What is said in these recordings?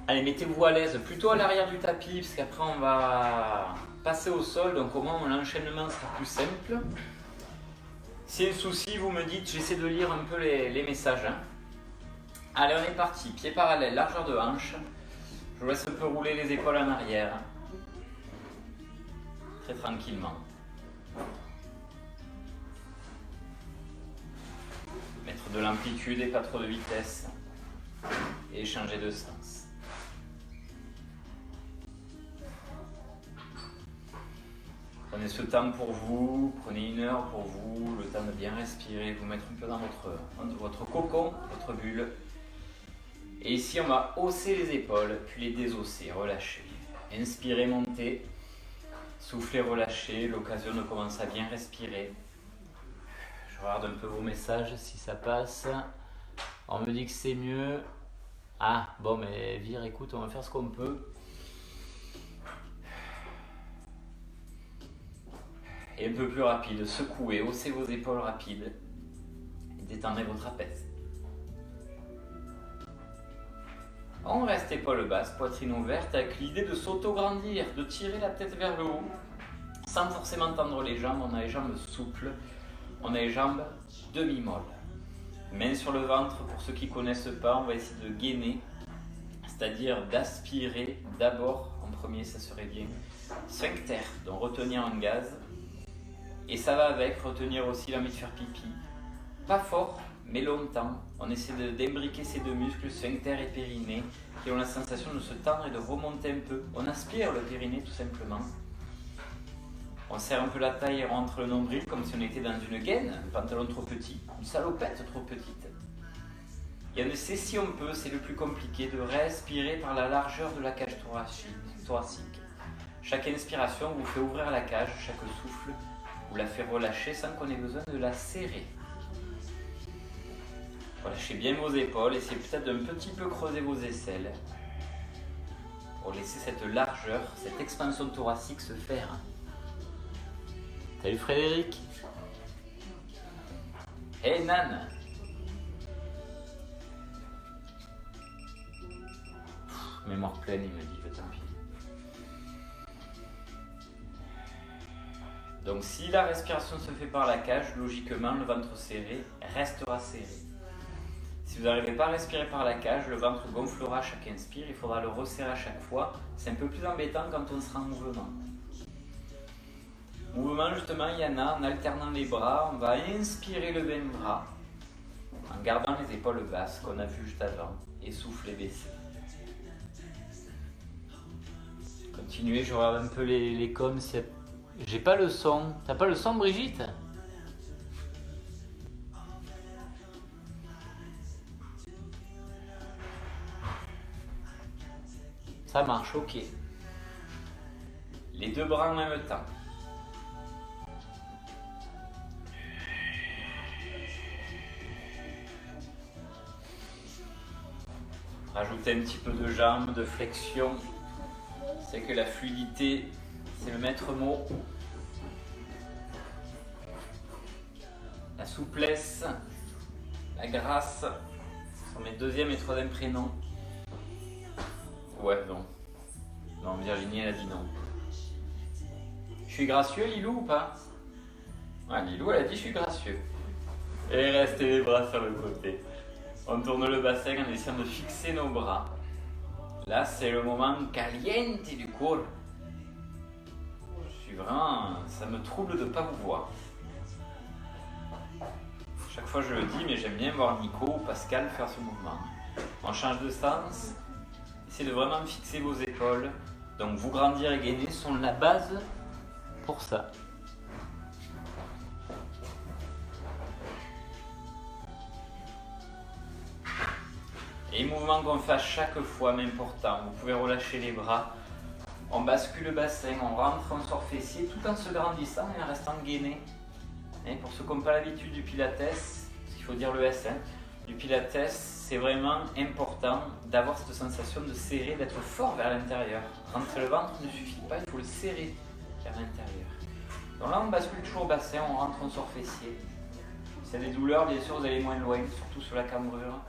Allez, mettez-vous à l'aise plutôt à l'arrière du tapis, parce qu'après on va passer au sol, donc au moins l'enchaînement sera plus simple. Si y a un souci, vous me dites, j'essaie de lire un peu les messages. Hein. Allez, on est parti, pieds parallèles, largeur de hanche. Je vous laisse un peu rouler les épaules en arrière. Très tranquillement. Mettre de l'amplitude et pas trop de vitesse. Et changer de sens. Prenez ce temps pour vous, prenez 1 heure pour vous, le temps de bien respirer, vous mettre un peu dans votre cocon, votre bulle. Et ici, on va hausser les épaules, puis les désosser, relâcher. Inspirez, montez. Soufflez, relâchez. L'occasion de commencer à bien respirer. Je regarde un peu vos messages si ça passe. On me dit que c'est mieux. Ah, bon, mais Vire, écoute, on va faire ce qu'on peut. Et un peu plus rapide. Secouez, haussez vos épaules rapides. Et détendez vos trapèzes. On reste épaules basses, poitrine ouverte, avec l'idée de s'auto-grandir, de tirer la tête vers le haut, sans forcément tendre les jambes. On a les jambes souples, on a les jambes demi-molles. Main sur le ventre, pour ceux qui ne connaissent pas, on va essayer de gainer, c'est-à-dire d'aspirer d'abord, en premier ça serait bien, sphincter, donc retenir un gaz, et ça va avec, retenir aussi l'envie de faire pipi, pas fort, mais longtemps. On essaie d'imbriquer ces deux muscles, sphincter et périnée, qui ont la sensation de se tendre et de remonter un peu. On aspire le périnée tout simplement. On serre un peu la taille entre le nombril, comme si on était dans une gaine, un pantalon trop petit, une salopette trop petite. Et on essaie, si on peut, c'est le plus compliqué, de respirer par la largeur de la cage thoracique. Chaque inspiration vous fait ouvrir la cage, chaque souffle vous la fait relâcher sans qu'on ait besoin de la serrer. Relâchez bien vos épaules, essayez peut-être d'un petit peu creuser vos aisselles pour laisser cette largeur, cette expansion thoracique se faire. Salut Frédéric. Hey Nan. Mémoire pleine, il me dit, tant pis. Donc si la respiration se fait par la cage, logiquement le ventre serré restera serré. Si vous n'arrivez pas à respirer par la cage, le ventre gonflera à chaque inspire, il faudra le resserrer à chaque fois. C'est un peu plus embêtant quand on sera en mouvement. Mouvement justement, il y en a, en alternant les bras, on va inspirer le même bras, en gardant les épaules basses qu'on a vu juste avant, et souffler baisser. Continuez, je regarde un peu les coms, j'ai pas le son. T'as pas le son Brigitte ? Ça marche, ok. Les deux bras en même temps. Rajoutez un petit peu de jambes, de flexion. C'est que la fluidité, c'est le maître mot. La souplesse, la grâce, ce sont mes deuxième et troisième prénoms. Ouais, non. Non, Virginie, elle a dit non. Je suis gracieux, Lilou, ou pas ? Ouais, Lilou, elle a dit je suis gracieux. Et restez les bras sur le côté. On tourne le bassin en essayant de fixer nos bras. Là, c'est le moment caliente du corps. Je suis vraiment... Ça me trouble de ne pas vous voir. Chaque fois je le dis, mais j'aime bien voir Nico ou Pascal faire ce mouvement. On change de sens. Essayez de vraiment fixer vos épaules. Donc vous grandir et gainer sont la base pour ça. Et les mouvements qu'on fait à chaque fois, mais important. Vous pouvez relâcher les bras. On bascule le bassin, on rentre, on sort fessier, tout en se grandissant et en restant gainé. Et pour ceux qui n'ont pas l'habitude du pilates, il faut dire le S, hein, du pilates, c'est vraiment important d'avoir cette sensation de serrer, d'être fort vers l'intérieur. Rentrer le ventre ne suffit pas, il faut le serrer vers l'intérieur. Donc là, on bascule toujours au bassin, on rentre, on sort fessier. S'il y a des douleurs, bien sûr, vous allez moins loin, surtout sur la cambrure.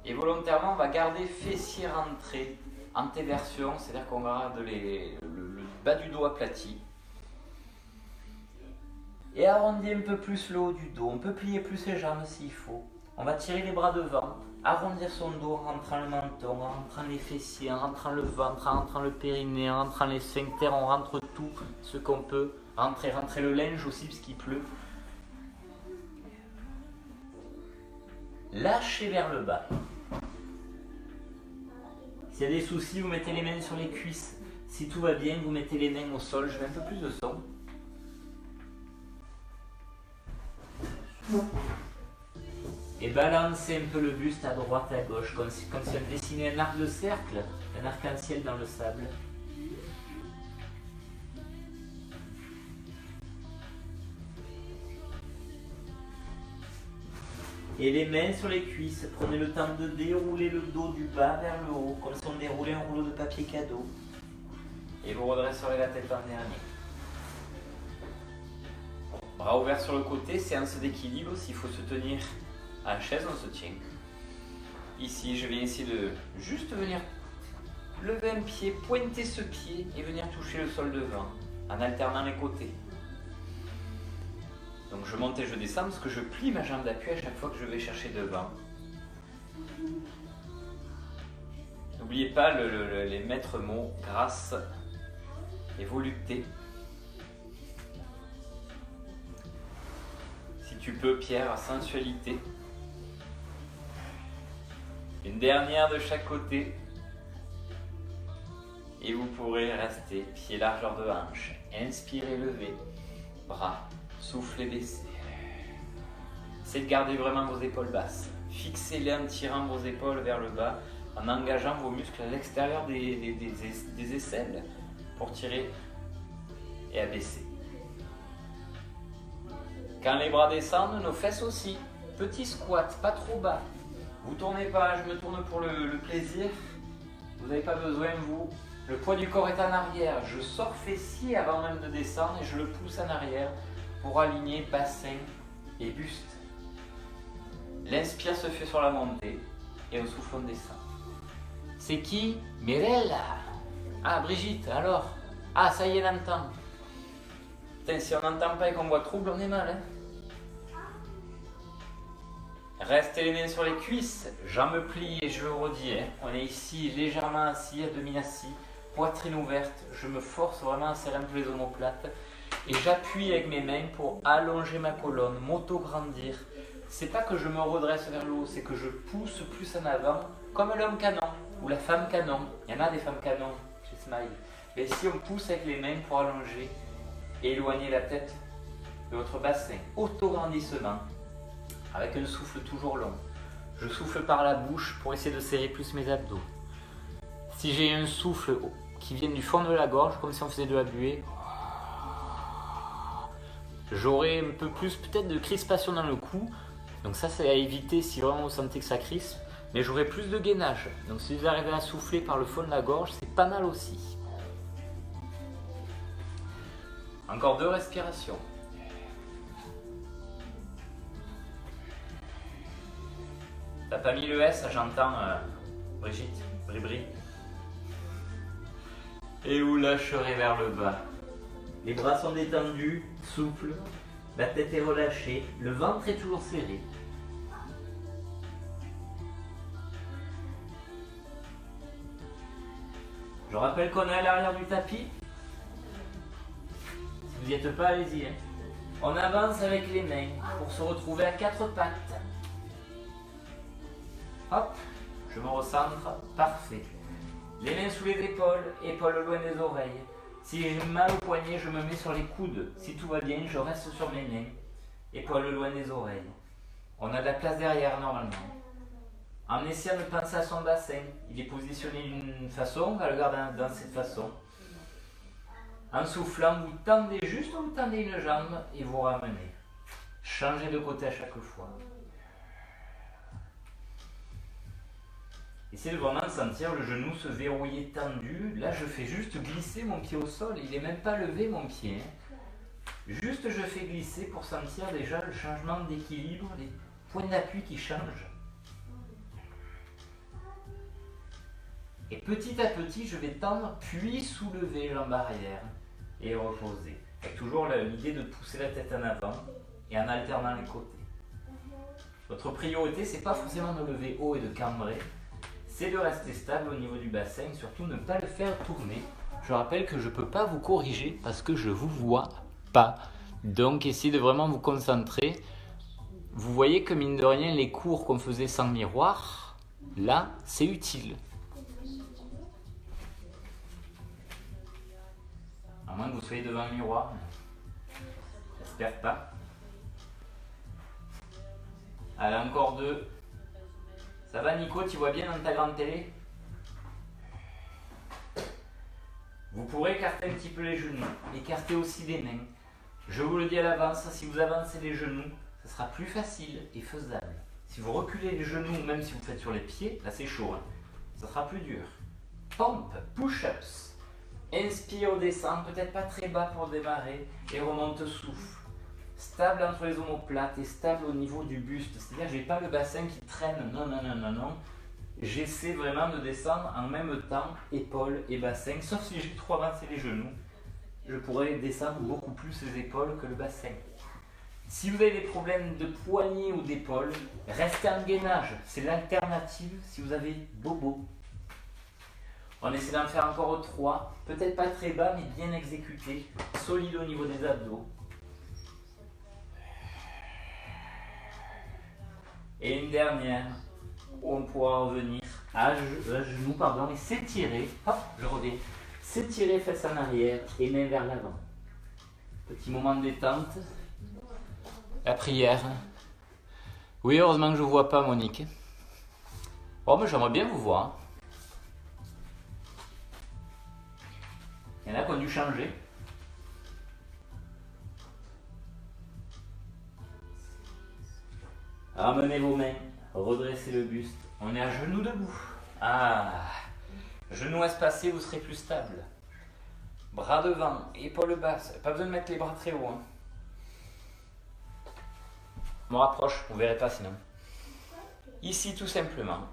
Et volontairement, on va garder fessier rentré, antéversion, c'est-à-dire qu'on garde le bas du dos aplati. Et arrondir un peu plus le haut du dos. On peut plier plus les jambes s'il faut. On va tirer les bras devant, arrondir son dos en rentrant le menton, en rentrant les fessiers, en rentrant le ventre, en rentrant le périnée, en rentrant les sphincters. On rentre tout ce qu'on peut. Rentrer le linge aussi parce qu'il pleut. Lâchez vers le bas. S'il y a des soucis, vous mettez les mains sur les cuisses. Si tout va bien, vous mettez les mains au sol. Je mets un peu plus de son. Et balancez un peu le buste à droite et à gauche, comme si on dessinait un arc de cercle, un arc-en-ciel dans le sable. Et les mains sur les cuisses, prenez le temps de dérouler le dos du bas vers le haut, comme si on déroulait un rouleau de papier cadeau. Et vous redresserez la tête en dernier. Bras ouverts sur le côté, séance d'équilibre. S'il faut se tenir à la chaise, on se tient. Ici, je vais essayer de juste venir lever un pied, pointer ce pied et venir toucher le sol devant, en alternant les côtés. Donc je monte et je descends parce que je plie ma jambe d'appui à chaque fois que je vais chercher devant. N'oubliez pas les maîtres mots, grâce et volupté. Si tu peux, Pierre, sensualité. Une dernière de chaque côté. Et vous pourrez rester pied largeur de hanche. Inspirez, levez. Bras, soufflez, baissez. Essayez de garder vraiment vos épaules basses. Fixez-les en tirant vos épaules vers le bas, en engageant vos muscles à l'extérieur des aisselles pour tirer et abaisser. Quand les bras descendent, nos fesses aussi. Petit squat, pas trop bas. Vous tournez pas, je me tourne pour le plaisir. Vous n'avez pas besoin, vous. Le poids du corps est en arrière. Je sors fessier avant même de descendre et je le pousse en arrière pour aligner bassin et buste. L'inspire se fait sur la montée et au souffle on descend. C'est qui? Mirella. Ah, Brigitte, alors? Ah, ça y est, elle entend. Putain, si on n'entend pas et qu'on voit trouble, on est mal, hein? Restez les mains sur les cuisses, jambes pliées, je le redis, hein. On est ici légèrement assis, à demi assis, poitrine ouverte, je me force vraiment à serrer un peu les omoplates et j'appuie avec mes mains pour allonger ma colonne, m'auto-grandir. C'est pas que je me redresse vers le haut, c'est que je pousse plus en avant, comme l'homme canon ou la femme canon. Il y en a des femmes canon chez Smile. Mais ici on pousse avec les mains pour allonger et éloigner la tête de votre bassin. Auto-grandissement. Avec un souffle toujours long. Je souffle par la bouche pour essayer de serrer plus mes abdos. Si j'ai un souffle qui vient du fond de la gorge, comme si on faisait de la buée, j'aurai un peu plus peut-être de crispation dans le cou. Donc ça, c'est à éviter si vraiment vous sentez que ça crispe. Mais j'aurai plus de gainage. Donc si vous arrivez à souffler par le fond de la gorge, c'est pas mal aussi. Encore 2 respirations. T'as pas mis le S, j'entends Brigitte, Bribri. Et vous lâcherez vers le bas. Les bras sont détendus, souples, la tête est relâchée, le ventre est toujours serré. Je rappelle qu'on est à l'arrière du tapis. Si vous n'y êtes pas, allez-y. Hein. On avance avec les mains pour se retrouver à 4 pattes. Hop, je me recentre, parfait. Les mains sous les épaules, épaules loin des oreilles. Si j'ai mal au poignet, je me mets sur les coudes. Si tout va bien, je reste sur mes mains, épaules loin des oreilles. On a de la place derrière normalement. En essayant de penser à son bassin, il est positionné d'une façon, on va le garder dans cette façon. En soufflant, vous tendez juste, vous tendez une jambe et vous ramenez. Changez de côté à chaque fois. Essayez de vraiment sentir le genou se verrouiller tendu. Là, je fais juste glisser mon pied au sol. Il n'est même pas levé, mon pied. Juste, je fais glisser pour sentir déjà le changement d'équilibre, les points d'appui qui changent. Et petit à petit, je vais tendre, puis soulever jambe arrière et reposer. Avec toujours l'idée de pousser la tête en avant et en alternant les côtés. Votre priorité, c'est pas forcément de lever haut et de cambrer, c'est de rester stable au niveau du bassin, surtout ne pas le faire tourner. Je rappelle que je ne peux pas vous corriger parce que je ne vous vois pas. Donc essayez de vraiment vous concentrer. Vous voyez que mine de rien, les cours qu'on faisait sans miroir, là, c'est utile. À moins que vous soyez devant un miroir. J'espère pas. Allez, encore 2. Ça va Nico, tu vois bien dans ta grande télé? Vous pourrez écarter un petit peu les genoux, écarter aussi les mains. Je vous le dis à l'avance, si vous avancez les genoux, ce sera plus facile et faisable. Si vous reculez les genoux, même si vous faites sur les pieds, là c'est chaud, hein. Ça sera plus dur. Pompe, push-ups. Inspire, descend, peut-être pas très bas pour démarrer, et remonte souffle. Stable entre les omoplates et stable au niveau du buste. C'est-à-dire que je n'ai pas le bassin qui traîne, non, non, non, non, non. J'essaie vraiment de descendre en même temps, épaules et bassin, sauf si j'ai trop avancé les genoux. Je pourrais descendre beaucoup plus les épaules que le bassin. Si vous avez des problèmes de poignet ou d'épaule, restez en gainage. C'est l'alternative si vous avez bobo. On essaie d'en faire encore 3, peut-être pas très bas, mais bien exécuté, solide au niveau des abdos. Et une dernière, où on pourra revenir à genoux, et s'étirer, hop, je reviens, s'étirer fesses en arrière et mains vers l'avant. Petit moment de détente, la prière. Oui, heureusement que je ne vous vois pas, Monique. Oh, mais j'aimerais bien vous voir. Il y en a qui ont dû changer. Ramenez vos mains, redressez le buste. On est à genoux debout. Ah, genoux espacés, vous serez plus stable. Bras devant, épaules basses. Pas besoin de mettre les bras très haut. Hein. Je me rapproche, vous ne verrez pas sinon. Ici, tout simplement,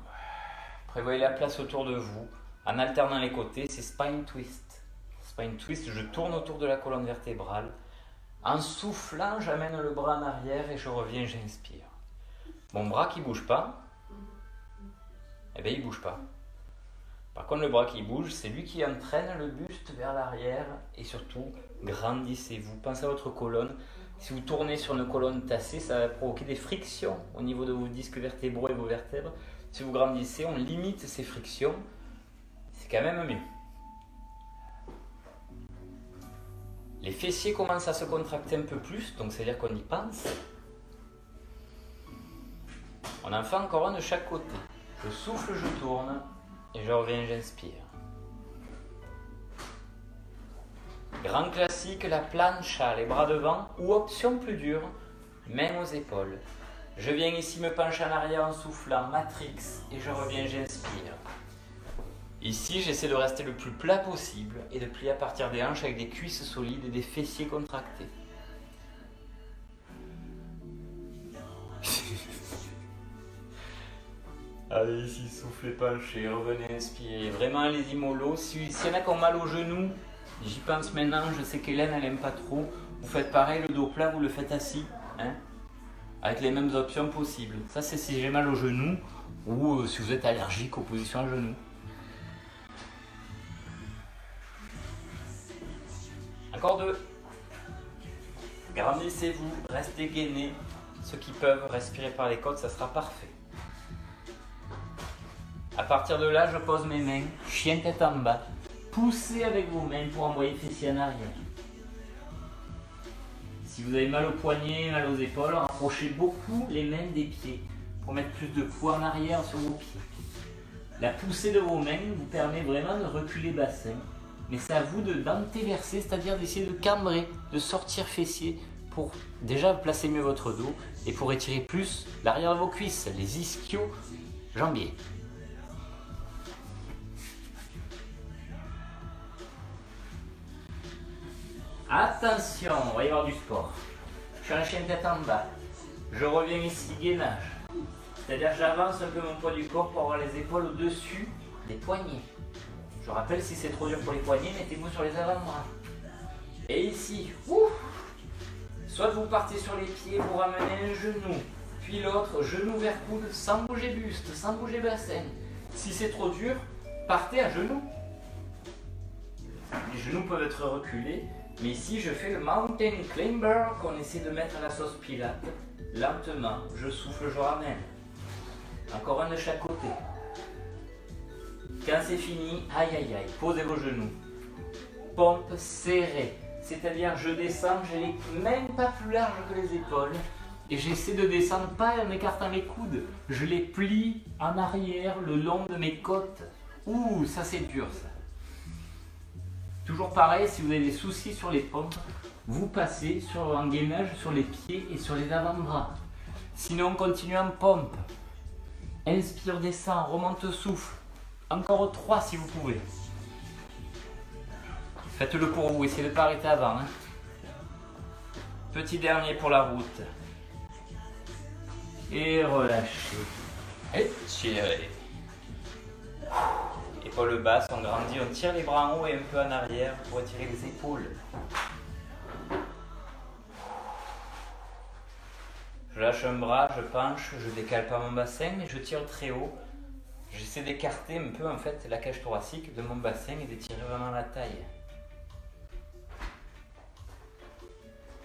prévoyez la place autour de vous. En alternant les côtés, c'est spine twist. Spine twist, je tourne autour de la colonne vertébrale. En soufflant, j'amène le bras en arrière et je reviens, j'inspire. Mon bras qui ne bouge pas, eh bien il ne bouge pas. Par contre, le bras qui bouge, c'est lui qui entraîne le buste vers l'arrière et surtout, grandissez-vous. Pensez à votre colonne. Si vous tournez sur une colonne tassée, ça va provoquer des frictions au niveau de vos disques vertébraux et vos vertèbres. Si vous grandissez, on limite ces frictions. C'est quand même mieux. Les fessiers commencent à se contracter un peu plus, donc c'est-à-dire qu'on y pense. On en fait encore un de chaque côté. Je souffle, je tourne, et je reviens, j'inspire. Grand classique, la plancha, les bras devant, ou option plus dure, mains aux épaules. Je viens ici me pencher en arrière en soufflant, matrix, et je reviens, j'inspire. Ici, j'essaie de rester le plus plat possible et de plier à partir des hanches avec des cuisses solides et des fessiers contractés. Allez, ici, soufflez, penchez, revenez, inspirez. Vraiment, allez-y mollo. S'il y en a qui ont mal aux genoux, j'y pense maintenant, je sais qu'Hélène, elle n'aime pas trop. Vous faites pareil, le dos plat, vous le faites assis. Hein, avec les mêmes options possibles. Ça, c'est si j'ai mal aux genoux ou si vous êtes allergique aux positions à genoux. Encore 2. Grandissez-vous, restez gainés. Ceux qui peuvent respirer par les côtes, ça sera parfait. À partir de là, je pose mes mains, chien tête en bas. Poussez avec vos mains pour envoyer fessiers en arrière. Si vous avez mal aux poignets, mal aux épaules, rapprochez beaucoup les mains des pieds pour mettre plus de poids en arrière sur vos pieds. La poussée de vos mains vous permet vraiment de reculer bassin. Mais c'est à vous d'antéverser, c'est-à-dire d'essayer de cambrer, de sortir fessier pour déjà placer mieux votre dos et pour étirer plus l'arrière de vos cuisses, les ischios jambiers. Attention, on va y avoir du sport. Je suis un chien tête en bas. Je reviens ici, gainage. C'est-à-dire que j'avance un peu mon poids du corps pour avoir les épaules au-dessus des poignets. Je rappelle, si c'est trop dur pour les poignets, mettez-vous sur les avant-bras. Et ici, ouf, soit vous partez sur les pieds pour ramener un genou, puis l'autre, genou vers coude, sans bouger buste, sans bouger bassin. Si c'est trop dur, partez à genoux. Les genoux peuvent être reculés, mais ici je fais le mountain climber qu'on essaie de mettre à la sauce pilate. Lentement, je souffle, je ramène. Encore un de chaque côté. Quand c'est fini, aïe aïe aïe, posez vos genoux. Pompe serrée, c'est-à-dire je descends, je les même pas plus large que les épaules. Et j'essaie de descendre pas en écartant les coudes. Je les plie en arrière le long de mes côtes. Ouh, ça c'est dur ça. Toujours pareil, si vous avez des soucis sur les pompes, vous passez sur un gainage sur les pieds et sur les avant-bras. Sinon, continuez en pompe. Inspire, descend, remonte souffle. Encore 3 si vous pouvez. Faites-le pour vous, essayez de ne pas arrêter avant. Hein. Petit dernier pour la route. Et relâchez. Étirez. Épaules basses, on grandit, on tire les bras en haut et un peu en arrière pour étirer les épaules. Je lâche un bras, je penche, je décale pas mon bassin, mais je tire très haut. J'essaie d'écarter un peu en fait la cage thoracique de mon bassin et d'étirer vraiment la taille.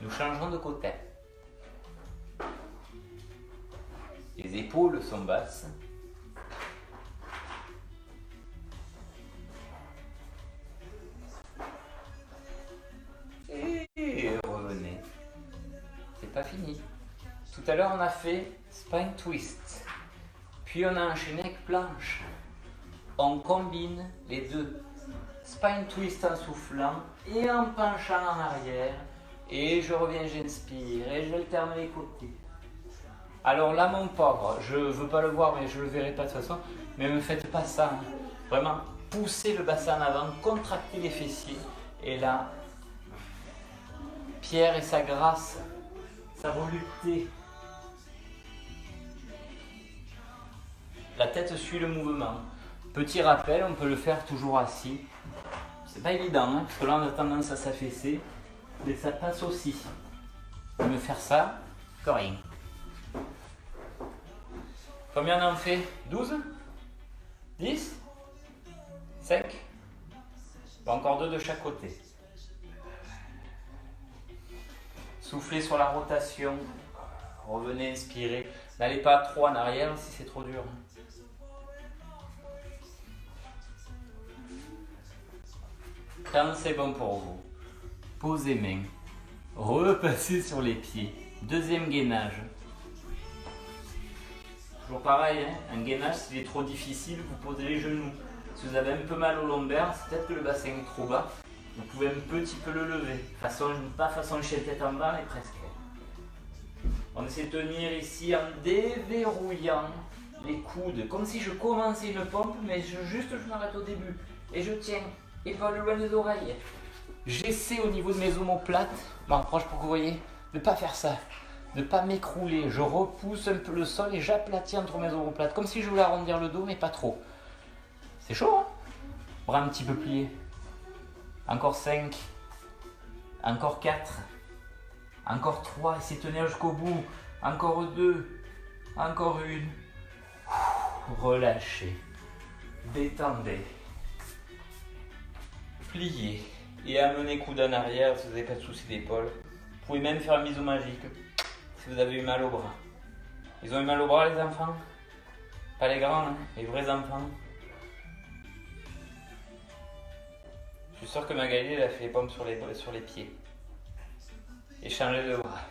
Nous changeons de côté. Les épaules sont basses. Et revenez. C'est pas fini. Tout à l'heure on a fait spine twist. Puis on a enchaîné avec planche. On combine les deux. Spine twist en soufflant et en penchant en arrière. Et je reviens, j'inspire et j'alterne les côtés. Alors là mon pauvre, je veux pas le voir mais je le verrai pas de toute façon. Mais me faites pas ça. Hein. Vraiment, poussez le bassin en avant, contractez les fessiers. Et là, Pierre et sa grâce, sa volupté. La tête suit le mouvement. Petit rappel, on peut le faire toujours assis. C'est pas évident, hein, parce que là on a tendance à s'affaisser, mais ça passe aussi. Me faire ça, Corinne. Combien on en fait? 12? 10? 5? Bon, encore 2 de chaque côté. Soufflez sur la rotation. Revenez, inspirez. N'allez pas trop en arrière si c'est trop dur. Quand c'est bon pour vous, posez main. Repassez sur les pieds. Deuxième gainage. Toujours pareil, hein, un gainage, s'il est trop difficile, vous posez les genoux. Si vous avez un peu mal au lombaire, c'est peut-être que le bassin est trop bas. Vous pouvez un petit peu le lever. Pas façon chien tête en bas, mais presque. On essaie de tenir ici en déverrouillant les coudes. Comme si je commençais une pompe, mais je m'arrête au début. Et je tiens, épaules loin des oreilles. J'essaie au niveau de mes omoplates, je m'approche pour que vous voyez, de ne pas faire ça. De ne pas m'écrouler. Je repousse un peu le sol et j'aplatis entre mes omoplates. Comme si je voulais arrondir le dos, mais pas trop. C'est chaud, hein? Bras un petit peu pliés. Encore 5. Encore 4. Encore 3. Essayez de tenir jusqu'au bout. Encore 2. Encore 1. Relâchez. Détendez. Pliez. Et amenez coude en arrière si vous n'avez pas de soucis d'épaule. Vous pouvez même faire un bisou magique si vous avez eu mal au bras. Ils ont eu mal au bras les enfants? Pas les grands, hein, les vrais enfants. Je suis sûr que Magali elle a fait les pompes sur les pieds. Et changé de bras.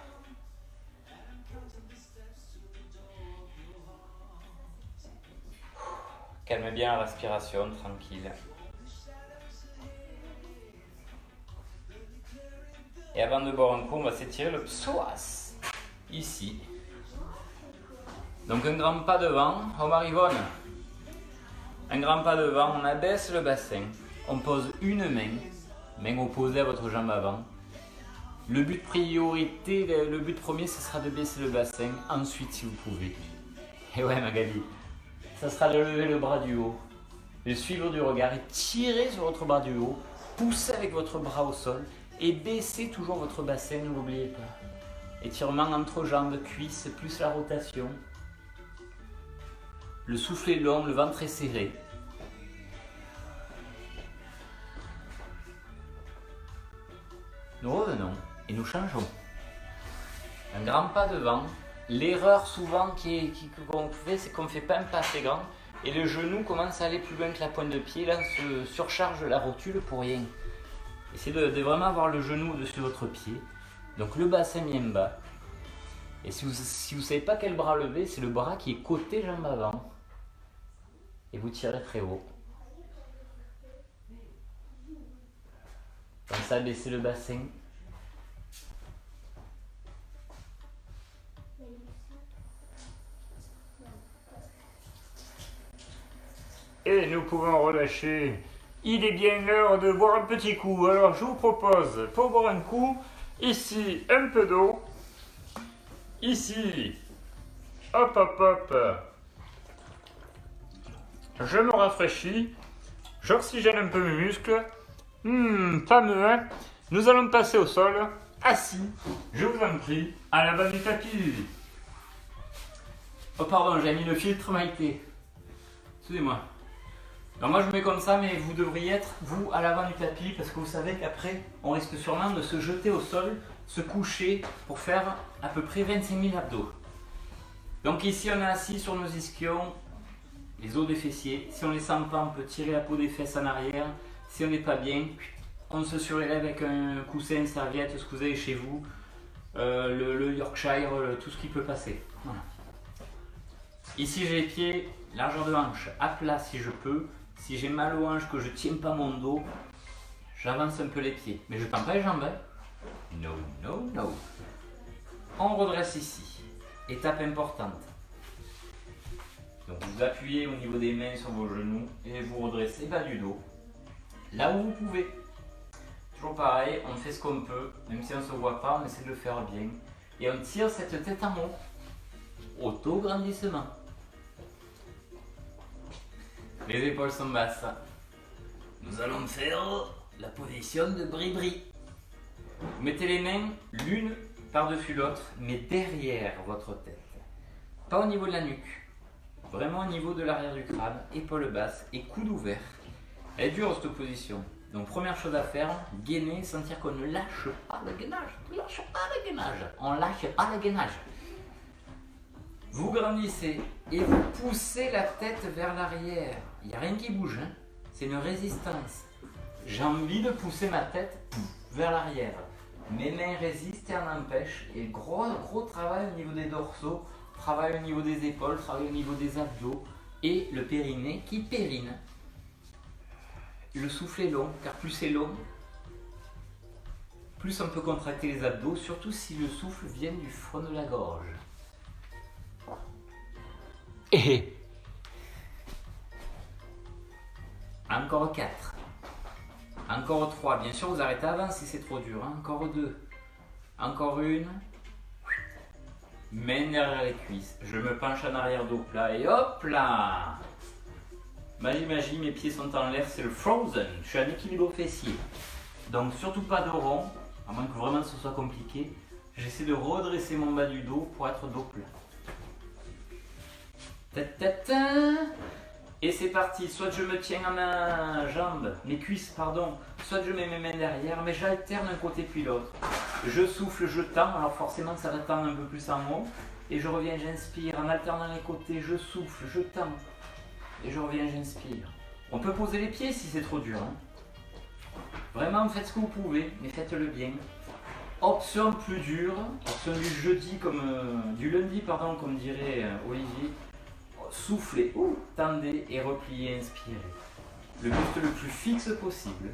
Calme bien la respiration, tranquille. Et avant de boire un coup, on va s'étirer le psoas. Ici. Donc un grand pas devant, on Marivonne. Un grand pas devant, on abaisse le bassin. On pose une main opposée à votre jambe avant. Le but priorité, le but premier, ce sera de baisser le bassin. Ensuite, si vous pouvez. Et ouais Magali, ça sera de lever le bras du haut. le suivre du regard et tirez sur votre bras du haut, poussez avec votre bras au sol et baissez toujours votre bassin, ne l'oubliez pas. Étirement entre jambes, cuisses, plus la rotation. Le souffle est long, le ventre est serré. Nous revenons et nous changeons. Un grand pas devant. L'erreur souvent qu'on fait, c'est qu'on ne fait pas un pas assez grand et le genou commence à aller plus loin que la pointe de pied. Là, on se surcharge la rotule pour rien. Essayez de vraiment avoir le genou au-dessus de votre pied. Donc le bassin bien bas. Et si vous ne savez pas quel bras lever, c'est le bras qui est côté jambe avant. Et vous tirez très haut. Comme ça, baissez le bassin. Et nous pouvons relâcher. Il est bien l'heure de boire un petit coup. Alors je vous propose, pour boire un coup, ici un peu d'eau. Ici, hop hop hop. Je me rafraîchis. J'oxygène un peu mes muscles. Fameux, hein? Nous allons passer au sol, assis, je vous en prie, à la base du tapis. Oh pardon, j'ai mis le filtre Maïté. Excusez-moi. Alors moi je me mets comme ça, mais vous devriez être, vous, à l'avant du tapis, parce que vous savez qu'après, on risque sûrement de se jeter au sol, se coucher, pour faire à peu près 25 000 abdos. Donc ici on est assis sur nos ischions, les os des fessiers. Si on les sent pas, on peut tirer la peau des fesses en arrière. Si on n'est pas bien, on se surélève avec un coussin, une serviette, ce que vous avez chez vous, le Yorkshire, tout ce qui peut passer. Voilà. Ici j'ai les pieds, largeur de hanche, à plat si je peux. Si j'ai mal aux hanches, que je ne tiens pas mon dos, j'avance un peu les pieds. Mais je ne tends pas les jambes. Hein. No, no, no. On redresse ici. Étape importante. Donc vous appuyez au niveau des mains sur vos genoux et vous redressez bas du dos. Là où vous pouvez. Toujours pareil, on fait ce qu'on peut. Même si on ne se voit pas, on essaie de le faire bien. Et on tire cette tête en haut. Auto-grandissement. Les épaules sont basses. Nous allons faire la position de bri-bri. Vous mettez les mains l'une par-dessus l'autre, mais derrière votre tête. Pas au niveau de la nuque. Vraiment au niveau de l'arrière du crâne, épaules basses et coude ouvert. Elle est dure cette position. Donc première chose à faire, gainer, sentir qu'on ne lâche pas le gainage. Ne lâche pas le gainage. On lâche pas le gainage. Vous grandissez et vous poussez la tête vers l'arrière. Il n'y a rien qui bouge, hein. C'est une résistance. J'ai envie de pousser ma tête vers l'arrière. Mes mains résistent et en empêchent. Et gros travail au niveau des dorsaux, travail au niveau des épaules, travail au niveau des abdos et le périnée qui périne. Le souffle est long, car plus c'est long, plus on peut contracter les abdos, surtout si le souffle vient du front de la gorge. Et encore 4. Encore 3. Bien sûr, vous arrêtez avant si c'est trop dur. Hein. Encore 2. Encore une. Main derrière les cuisses. Je me penche en arrière dos plat et hop là. Magie, mes pieds sont en l'air. C'est le Frozen. Je suis en équilibre fessier. Donc surtout pas de rond. À moins que vraiment ce soit compliqué. J'essaie de redresser mon bas du dos pour être dos plat. Et c'est parti, soit je me tiens à mes cuisses, soit je mets mes mains derrière, mais j'alterne un côté puis l'autre. Je souffle, je tends, alors forcément ça va tendre un peu plus en haut, et je reviens, j'inspire, en alternant les côtés, je souffle, je tends, et je reviens, j'inspire. On peut poser les pieds si c'est trop dur. Hein. Vraiment, faites ce que vous pouvez, mais faites-le bien. Option plus dure, option du lundi, comme dirait Olivier. Soufflez, tendez et repliez, inspirez. Le buste le plus fixe possible.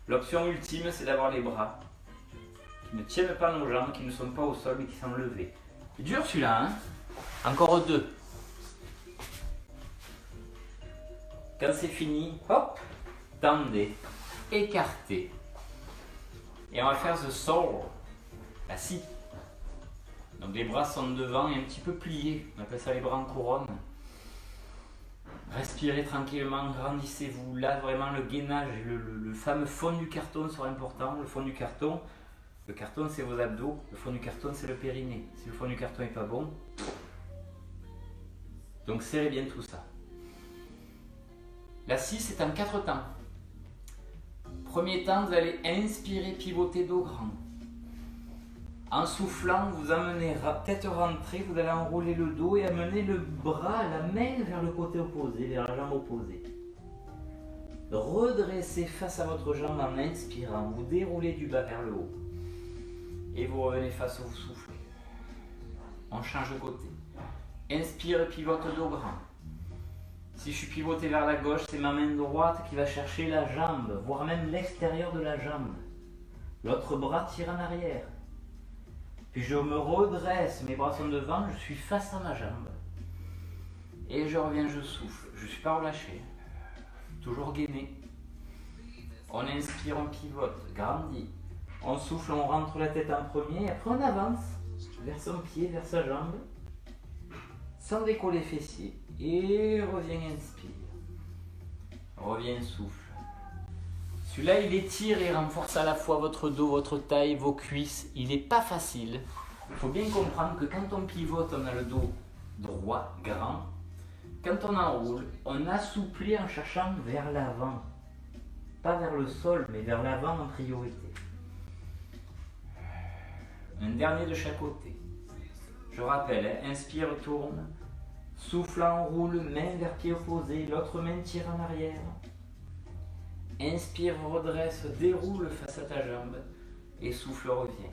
L'option ultime, c'est d'avoir les bras qui ne tiennent pas nos jambes, qui ne sont pas au sol mais qui sont levés. C'est dur celui-là, hein. Encore 2. Quand c'est fini, hop, tendez, écartez. Et on va faire the soul, la scie. Donc les bras sont devant et un petit peu pliés. On appelle ça les bras en couronne. Respirez tranquillement, grandissez-vous. Là, vraiment, le gainage, le fameux fond du carton sera important. Le fond du carton, c'est vos abdos. Le fond du carton, c'est le périnée. Si le fond du carton n'est pas bon, donc serrez bien tout ça. La 6 est en 4 temps. Premier temps, vous allez inspirer, pivoter dos grand. En soufflant, vous amenez tête rentrée, vous allez enrouler le dos et amener le bras, la main vers le côté opposé, vers la jambe opposée. Redressez face à votre jambe en inspirant, vous déroulez du bas vers le haut. Et vous revenez face au souffle. On change de côté. Inspire, pivote dos grand. Si je suis pivoté vers la gauche, c'est ma main droite qui va chercher la jambe, voire même l'extérieur de la jambe. L'autre bras tire en arrière. Puis je me redresse, mes bras sont devant, je suis face à ma jambe. Et je reviens, je souffle. Je ne suis pas relâché. Toujours gainé. On inspire, on pivote, grandit. On souffle, on rentre la tête en premier, et après on avance vers son pied, vers sa jambe, sans décoller fessier. Et reviens, inspire. Reviens, souffle. Celui-là, il étire et renforce à la fois votre dos, votre taille, vos cuisses. Il n'est pas facile. Il faut bien comprendre que quand on pivote, on a le dos droit, grand. Quand on enroule, on assouplit en cherchant vers l'avant. Pas vers le sol, mais vers l'avant en priorité. Un dernier de chaque côté. Je rappelle, inspire, tourne. Souffle, enroule, main vers pied opposé. L'autre main tire en arrière. Inspire, redresse, déroule face à ta jambe et souffle, revient.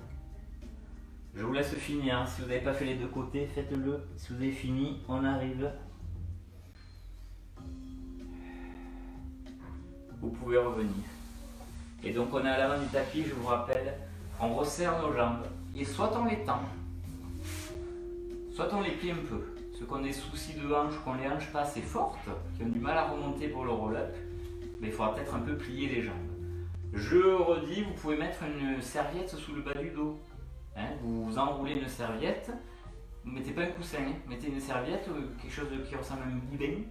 Je vous laisse finir, si vous n'avez pas fait les deux côtés, faites-le. Si vous avez fini, on arrive. Vous pouvez revenir. Et donc on est à l'avant du tapis, je vous rappelle, on resserre nos jambes et soit on les tend, soit on les plie un peu. Ceux qui ont des soucis de hanches, qui ont les hanches pas assez fortes, qui ont du mal à remonter pour le roll-up, mais il faudra peut-être un peu plier les jambes. Je redis, vous pouvez mettre une serviette sous le bas du dos. Vous enroulez une serviette, vous ne mettez pas un coussin, mettez une serviette, quelque chose qui ressemble à un bibin,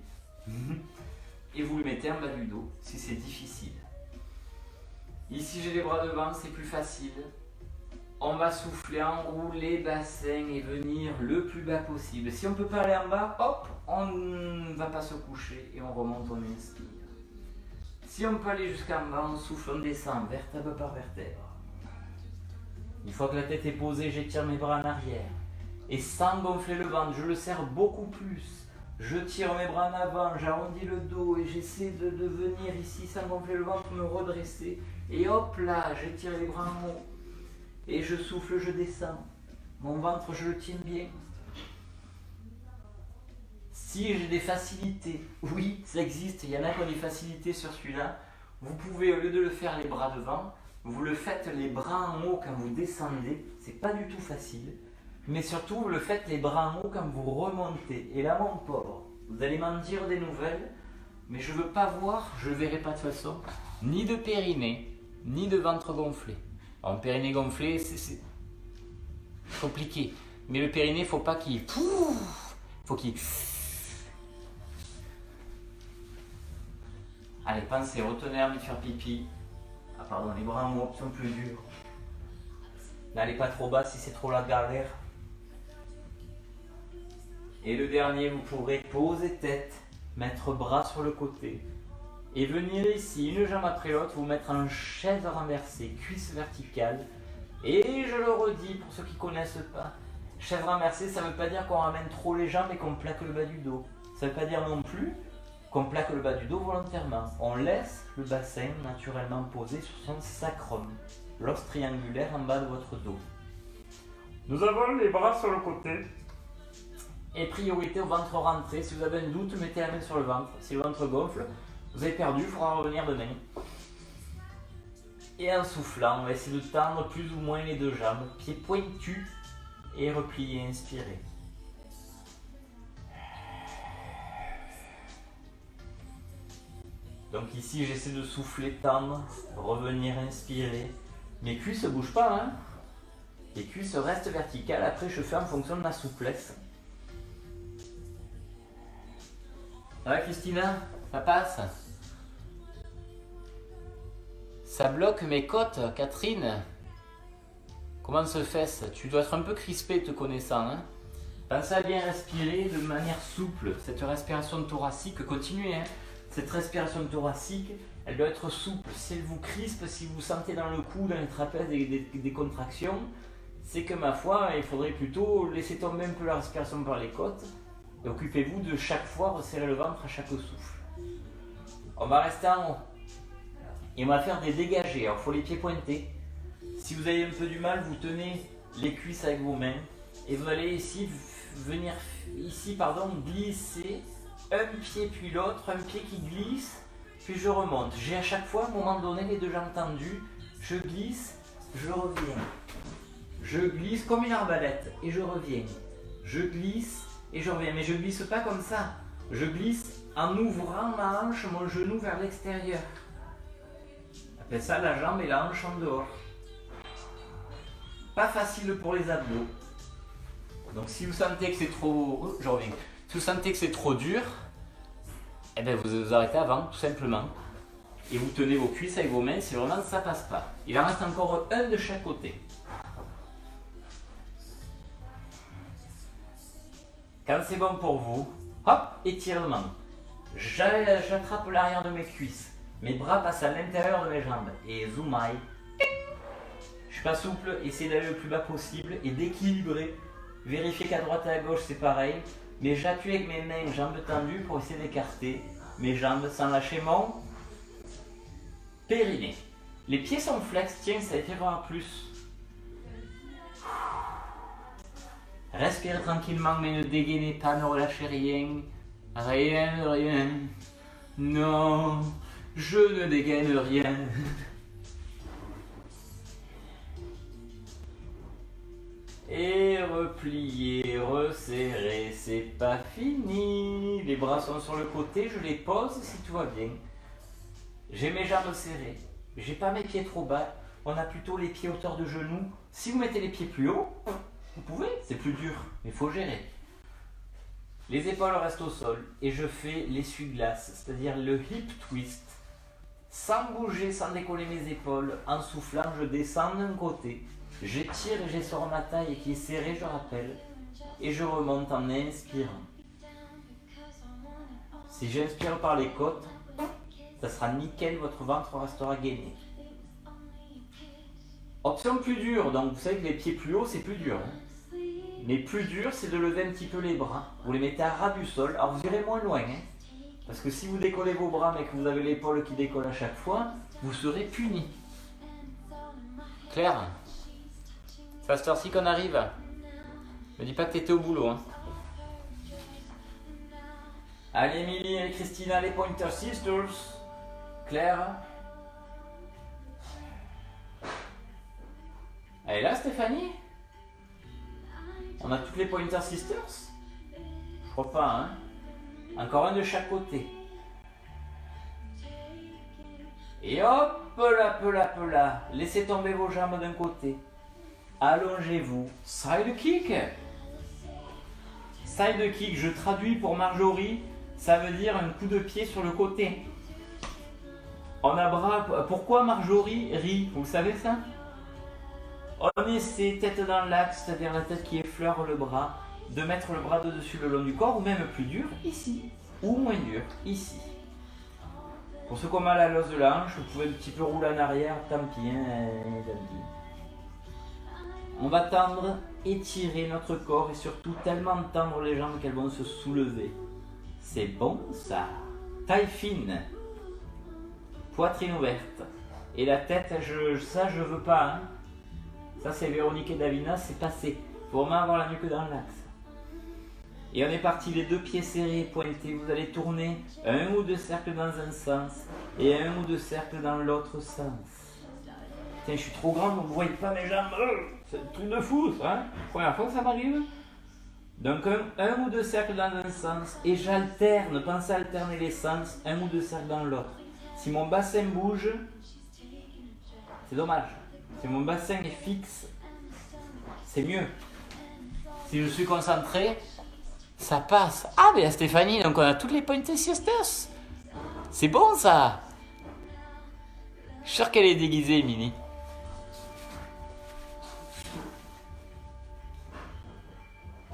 et vous le mettez en bas du dos, si c'est difficile. Ici j'ai les bras devant, c'est plus facile. On va souffler, enrouler bassin et venir le plus bas possible. Si on ne peut pas aller en bas, hop, on ne va pas se coucher et on remonte, on inspire. Si on peut aller jusqu'en bas, on souffle, on descend, vertèbre par vertèbre. Une fois que la tête est posée, j'étire mes bras en arrière. Et sans gonfler le ventre, je le serre beaucoup plus. Je tire mes bras en avant, j'arrondis le dos et j'essaie de venir ici sans gonfler le ventre, me redresser. Et hop là, j'étire les bras en haut. Et je souffle, je descends. Mon ventre, je le tiens bien. Si j'ai des facilités, oui, ça existe, il y en a qui ont des facilités sur celui-là. Vous pouvez, au lieu de le faire les bras devant, vous le faites les bras en haut quand vous descendez. C'est pas du tout facile. Mais surtout, vous le faites les bras en haut quand vous remontez. Et là, mon pauvre, vous allez m'en dire des nouvelles, mais je veux pas voir, je le verrai pas de toute façon, ni de périnée, ni de ventre gonflé. Alors, le périnée gonflé, c'est compliqué. Mais le périnée, faut pas qu'il... faut qu'il... Allez, pensez, retenez à me faire pipi. Ah pardon, les bras en haut sont plus durs. N'allez pas trop bas si c'est trop la galère. Et le dernier, vous pourrez poser tête, mettre bras sur le côté. Et venir ici, une jambe après l'autre, vous mettre en chaise renversée, cuisse verticale. Et je le redis pour ceux qui ne connaissent pas, chaise renversée, ça ne veut pas dire qu'on ramène trop les jambes et qu'on plaque le bas du dos. Ça ne veut pas dire non plus qu'on plaque le bas du dos volontairement. On laisse le bassin naturellement posé sur son sacrum, l'os triangulaire en bas de votre dos. Nous avons les bras sur le côté. Et priorité au ventre rentré. Si vous avez un doute, mettez la main sur le ventre. Si le ventre gonfle, vous avez perdu, il faudra revenir demain. Et en soufflant, on va essayer de tendre plus ou moins les deux jambes. Pieds pointus et repliés, inspirez. Donc ici, j'essaie de souffler, tendre, revenir, inspirer. Mes cuisses ne bougent pas, hein. Les cuisses restent verticales. Après, je fais en fonction de ma souplesse. Ça va Christina? Ça passe? Ça bloque mes côtes, Catherine. Comment se fait-ce? Tu dois être un peu crispé te connaissant. Hein? Pensez à bien respirer de manière souple. Cette respiration thoracique, continuez. Hein? Cette respiration thoracique, elle doit être souple. Si elle vous crispe, si vous sentez dans le cou, dans les trapèzes des contractions, c'est que ma foi, il faudrait plutôt laisser tomber un peu la respiration par les côtes. Et occupez-vous de chaque fois resserrer le ventre à chaque souffle. On va rester en haut. Et on va faire des dégagés. Alors il faut les pieds pointés. Si vous avez un peu du mal, vous tenez les cuisses avec vos mains. Et vous allez ici glisser un pied puis l'autre, un pied qui glisse, puis je remonte. J'ai à chaque fois, à un moment donné, les deux jambes tendues. Je glisse, je reviens. Je glisse comme une arbalète et je reviens. Je glisse et je reviens. Mais je glisse pas comme ça. Je glisse en ouvrant ma hanche, mon genou vers l'extérieur. On appelle ça la jambe et la hanche en dehors. Pas facile pour les abdos. Donc si vous sentez que c'est trop... je reviens. Si vous sentez que c'est trop dur, eh bien vous vous arrêtez avant, tout simplement. Et vous tenez vos cuisses avec vos mains, si vraiment ça passe pas. Il en reste encore un de chaque côté. Quand c'est bon pour vous, hop, étirement. J'attrape l'arrière de mes cuisses. Mes bras passent à l'intérieur de mes jambes. Et zoomai. Je suis pas souple, essayez d'aller le plus bas possible et d'équilibrer. Vérifiez qu'à droite et à gauche c'est pareil. Mais j'appuie avec mes mains, jambes tendues pour essayer d'écarter mes jambes sans lâcher mon périnée. Les pieds sont flex, tiens, ça fait voir plus. Respirez tranquillement, mais ne dégainez pas, ne relâchez rien. Rien, rien. Non, je ne dégaine rien. Et repliez, resserrez, c'est pas fini. Les bras sont sur le côté, je les pose si tout va bien. J'ai mes jambes serrées, j'ai pas mes pieds trop bas. On a plutôt les pieds hauteur de genoux. Si vous mettez les pieds plus haut, vous pouvez, c'est plus dur, mais il faut gérer. Les épaules restent au sol et je fais l'essuie-glace, c'est-à-dire le hip twist. Sans bouger, sans décoller mes épaules, en soufflant, je descends d'un côté. J'étire et j'essore ma taille qui est serrée, je rappelle. Et je remonte en inspirant. Si j'inspire par les côtes, ça sera nickel, votre ventre restera gainé. Option plus dure, donc vous savez que les pieds plus hauts, c'est plus dur. Hein. Mais plus dur, c'est de lever un petit peu les bras. Vous les mettez à ras du sol. Alors vous irez moins loin. Hein. Parce que si vous décollez vos bras, mais que vous avez l'épaule qui décolle à chaque fois, vous serez puni. Claire? C'est à cette heure-ci qu'on arrive. Me dis pas que t'étais au boulot. Hein. Allez, Émilie et Christina, les Pointer Sisters. Claire? Elle est là, Stéphanie? On a toutes les Pointer Sisters? Je crois pas, hein? Encore un de chaque côté. Et hop là. Laissez tomber vos jambes d'un côté. Allongez-vous. Side kick. Side kick, je traduis pour Marjorie, ça veut dire un coup de pied sur le côté. On a bras. Pourquoi Marjorie rit? Vous savez ça? On essaie, tête dans l'axe, c'est-à-dire la tête qui effleure le bras, de mettre le bras de-dessus le long du corps, ou même plus dur, ici. Ou moins dur, ici. Pour ceux qui ont mal à l'os de la hanche, vous pouvez un petit peu rouler en arrière, tant pis, hein, tant pis. On va tendre, étirer notre corps et surtout tellement tendre les jambes qu'elles vont se soulever. C'est bon ça. Taille fine. Poitrine ouverte. Et la tête, ça je veux pas. Hein. Ça c'est Véronique et Davina, c'est passé. Faut vraiment avoir la nuque dans l'axe. Et on est parti, les deux pieds serrés, pointés. Vous allez tourner un ou deux cercles dans un sens et un ou deux cercles dans l'autre sens. Tiens, je suis trop grande, vous ne voyez pas mes jambes. C'est un truc de fou, ça. Hein, première fois que ça m'arrive. Donc un ou deux cercles dans un sens et j'alterne. Pensez à alterner les sens, un ou deux cercles dans l'autre. Si mon bassin bouge, c'est dommage. Si mon bassin est fixe, c'est mieux. Si je suis concentré, Ça passe. Ah, mais la Stéphanie, donc on a toutes les pointes siestas. C'est bon ça. Je suis sûr qu'elle est déguisée, Mini.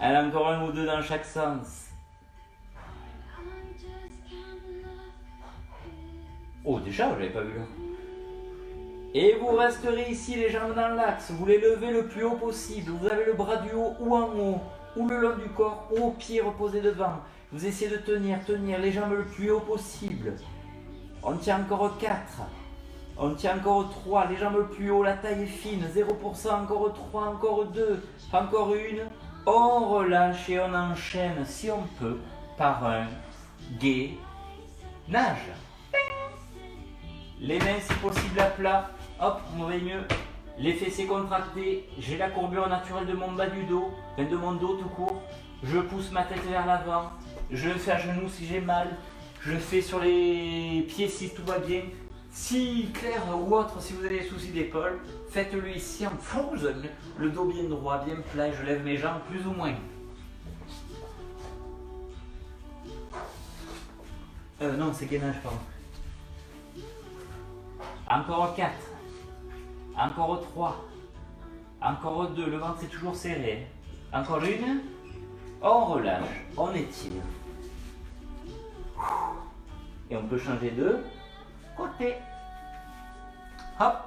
Elle a encore un ou deux dans chaque sens. Oh, déjà, je l'avais pas vu là. Et vous resterez ici les jambes dans l'axe. Vous les levez le plus haut possible. Vous avez le bras du haut ou en haut, ou le long du corps, ou au pied reposé devant. Vous essayez de tenir les jambes le plus haut possible. On tient encore 4. On tient encore 3. Les jambes le plus haut, la taille est fine. 0%, encore 3, encore 2, encore une. On relâche et on enchaîne, si on peut, par un gainage. Les mains, si possible, à plat. Hop, on va mieux. Les fessiers contractés. J'ai la courbure naturelle de mon bas du dos, enfin de mon dos tout court. Je pousse ma tête vers l'avant. Je fais à genoux si j'ai mal. Je fais sur les pieds si tout va bien. Si clair ou autre, si vous avez des soucis d'épaule, faites-le ici en frozen. Le dos bien droit, bien plat. Et je lève mes jambes plus ou moins. Non, c'est gainage, pardon. Encore 4. Encore 3. Encore 2. Le ventre est toujours serré. Encore une. On relâche. On étire. Et on peut changer de côté. Hop.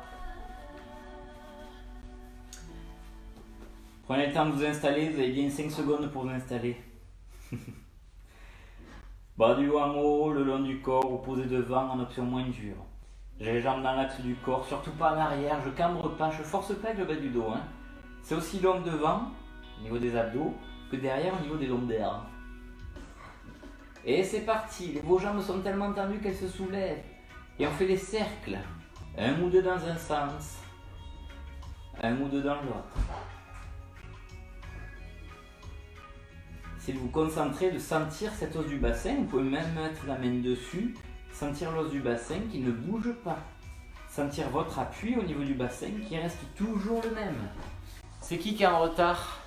Prenez le temps de vous installer. Vous avez bien 5 secondes pour vous installer. Bas du haut en haut, le long du corps, opposé devant en option moins dure. J'ai les jambes dans l'axe du corps, surtout pas en arrière, je cambre pas, je force pas avec le bas du dos. Hein. C'est aussi long devant, au niveau des abdos, que derrière au niveau des lombaires. Et c'est parti, vos jambes sont tellement tendues qu'elles se soulèvent. Et on fait des cercles. Un ou deux dans un sens, un ou deux dans l'autre. Essayez de vous concentrer, de sentir cette os du bassin, vous pouvez même mettre la main dessus. Sentir l'os du bassin qui ne bouge pas. Sentir votre appui au niveau du bassin qui reste toujours le même. C'est qui est en retard?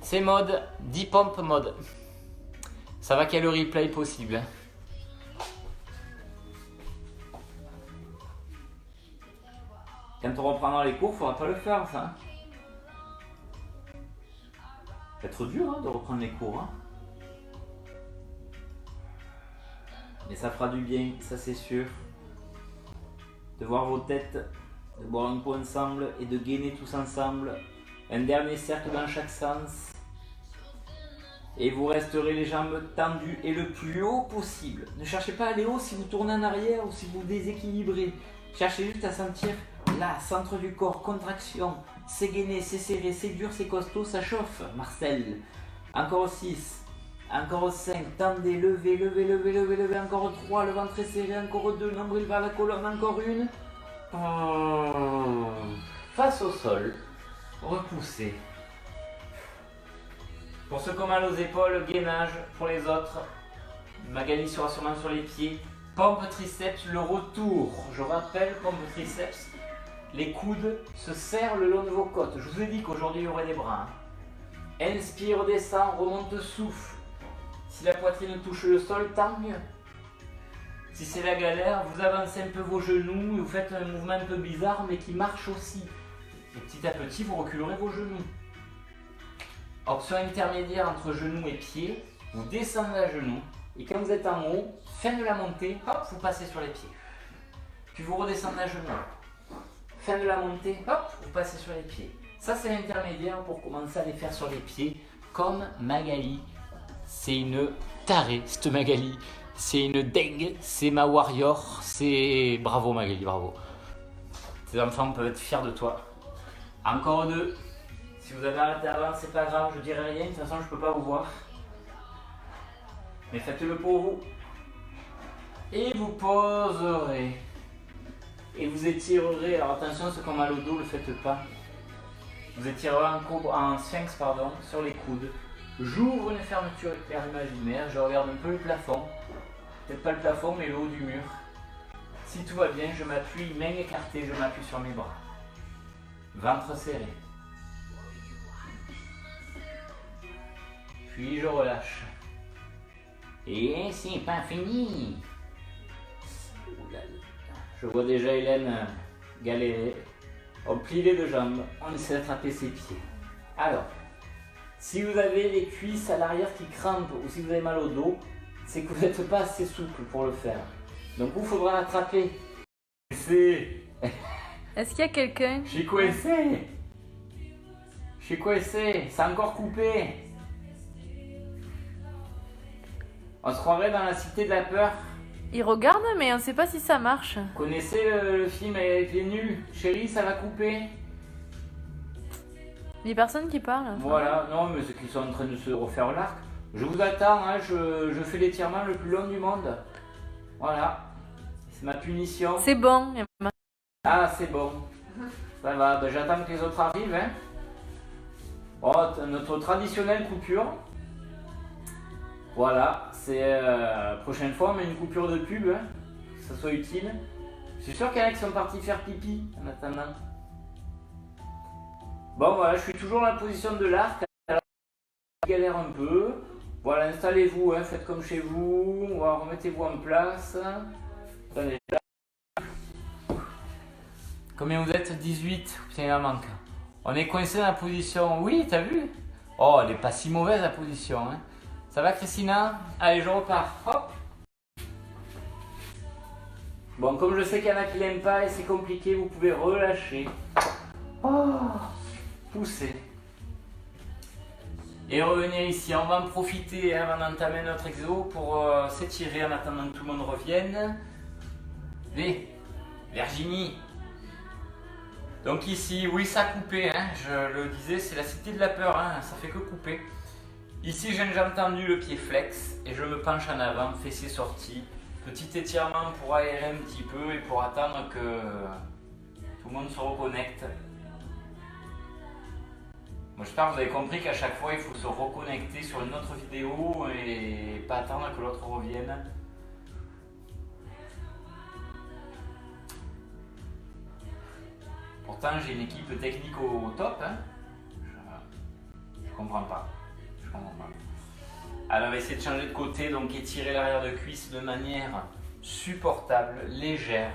C'est mode 10 pompes mode. Ça va qu'il y ait le replay possible. Quand on reprendra les cours, il ne faudra pas le faire ça. Ça va être dur de reprendre les cours. Hein. Mais ça fera du bien, ça c'est sûr. De voir vos têtes, de boire un coup ensemble et de gainer tous ensemble. Un dernier cercle dans chaque sens. Et vous resterez les jambes tendues et le plus haut possible. Ne cherchez pas à aller haut si vous tournez en arrière ou si vous déséquilibrez. Cherchez juste à sentir là, centre du corps, contraction. C'est gainé, c'est serré, c'est dur, c'est costaud, ça chauffe. Marcel. Encore 6. Encore 5, tendez, levez, levez, levez, levez, levez, encore 3, le ventre est serré, encore 2, nombril vers la colonne, encore une. Face au sol, repoussez. Pour ceux qui ont mal aux épaules, gainage. Pour les autres, Magali sera sûrement sur les pieds. Pompe triceps, le retour. Je rappelle, pompe triceps, les coudes se serrent le long de vos côtes. Je vous ai dit qu'aujourd'hui il y aurait des bras. Inspire, descend, remonte, souffle. Si la poitrine touche le sol, tant mieux. Si c'est la galère, vous avancez un peu vos genoux, vous faites un mouvement un peu bizarre mais qui marche aussi. Et petit à petit, vous reculerez vos genoux. Option intermédiaire entre genoux et pieds, vous descendez à genoux. Et quand vous êtes en haut, fin de la montée, hop, vous passez sur les pieds. Puis vous redescendez à genoux. Fin de la montée, hop, vous passez sur les pieds. Ça, c'est l'intermédiaire pour commencer à les faire sur les pieds, comme Magali. C'est une tarée, cette Magali. C'est une dingue, c'est ma warrior. C'est bravo Magali, bravo. Tes enfants peuvent être fiers de toi. Encore 2. Si vous avez arrêté avant, c'est pas grave, je dirai rien. De toute façon, je peux pas vous voir. Mais faites-le pour vous. Et vous poserez. Et vous étirerez. Alors attention, ceux qui ont mal au dos, ne le faites pas. Vous étirerez en sphinx sur les coudes. J'ouvre une fermeture éclair imaginaire, je regarde un peu le plafond. Peut-être pas le plafond, mais le haut du mur. Si tout va bien, je m'appuie, main écartée, je m'appuie sur mes bras. Ventre serré. Puis je relâche. Et c'est pas fini. Ouh là là. Je vois déjà Hélène galérer. On plie les deux jambes, on essaie d'attraper ses pieds. Alors, si vous avez les cuisses à l'arrière qui crampent ou si vous avez mal au dos, c'est que vous n'êtes pas assez souple pour le faire. Donc il faudra l'attraper. Est-ce qu'il y a quelqu'un? Je suis coincé. C'est encore coupé. On se croirait dans la cité de la peur. Il regarde, mais on ne sait pas si ça marche. Vous connaissez le film avec les nuls? Chérie, ça va couper. Les personnes qui parlent. Voilà, non, mais ceux qui sont en train de se refaire l'arc. Je vous attends, hein, je fais l'étirement le plus long du monde. Voilà. C'est ma punition. C'est bon. Ah, c'est bon. Ça va, ben, j'attends que les autres arrivent. Hein. Oh, notre traditionnelle coupure. Voilà, c'est prochaine fois on met une coupure de pub, hein, que ça soit utile. Je suis sûr qu'il y en a qui sont partis faire pipi en attendant. Bon voilà, je suis toujours dans la position de l'arc. Alors, je galère un peu. Voilà, installez-vous, hein, faites comme chez vous. Voilà, remettez-vous en place. Attendez. Combien vous êtes? 18. Putain, il en manque. On est coincé dans la position. Oui, t'as vu? Oh, elle est pas si mauvaise la position. Hein. Ça va, Christina? Allez, je repars. Hop. Bon, comme je sais qu'il y en a qui l'aiment pas et c'est compliqué, vous pouvez relâcher. Oh, pousser. Et revenir ici. On va en profiter avant d'entamer notre exo pour s'étirer en attendant que tout le monde revienne. Allez, Virginie. Donc ici, oui, ça a coupé, hein, je le disais, c'est la cité de la peur, hein, ça fait que couper. Ici, j'ai entendu le pied flex et je me penche en avant, fessier sorti. Petit étirement pour aérer un petit peu et pour attendre que tout le monde se reconnecte. Bon, j'espère que vous avez compris qu'à chaque fois, il faut se reconnecter sur une autre vidéo et pas attendre que l'autre revienne. Pourtant, j'ai une équipe technique au top. Hein. Je comprends pas. Alors, on va essayer de changer de côté, donc étirer l'arrière de cuisse de manière supportable, légère.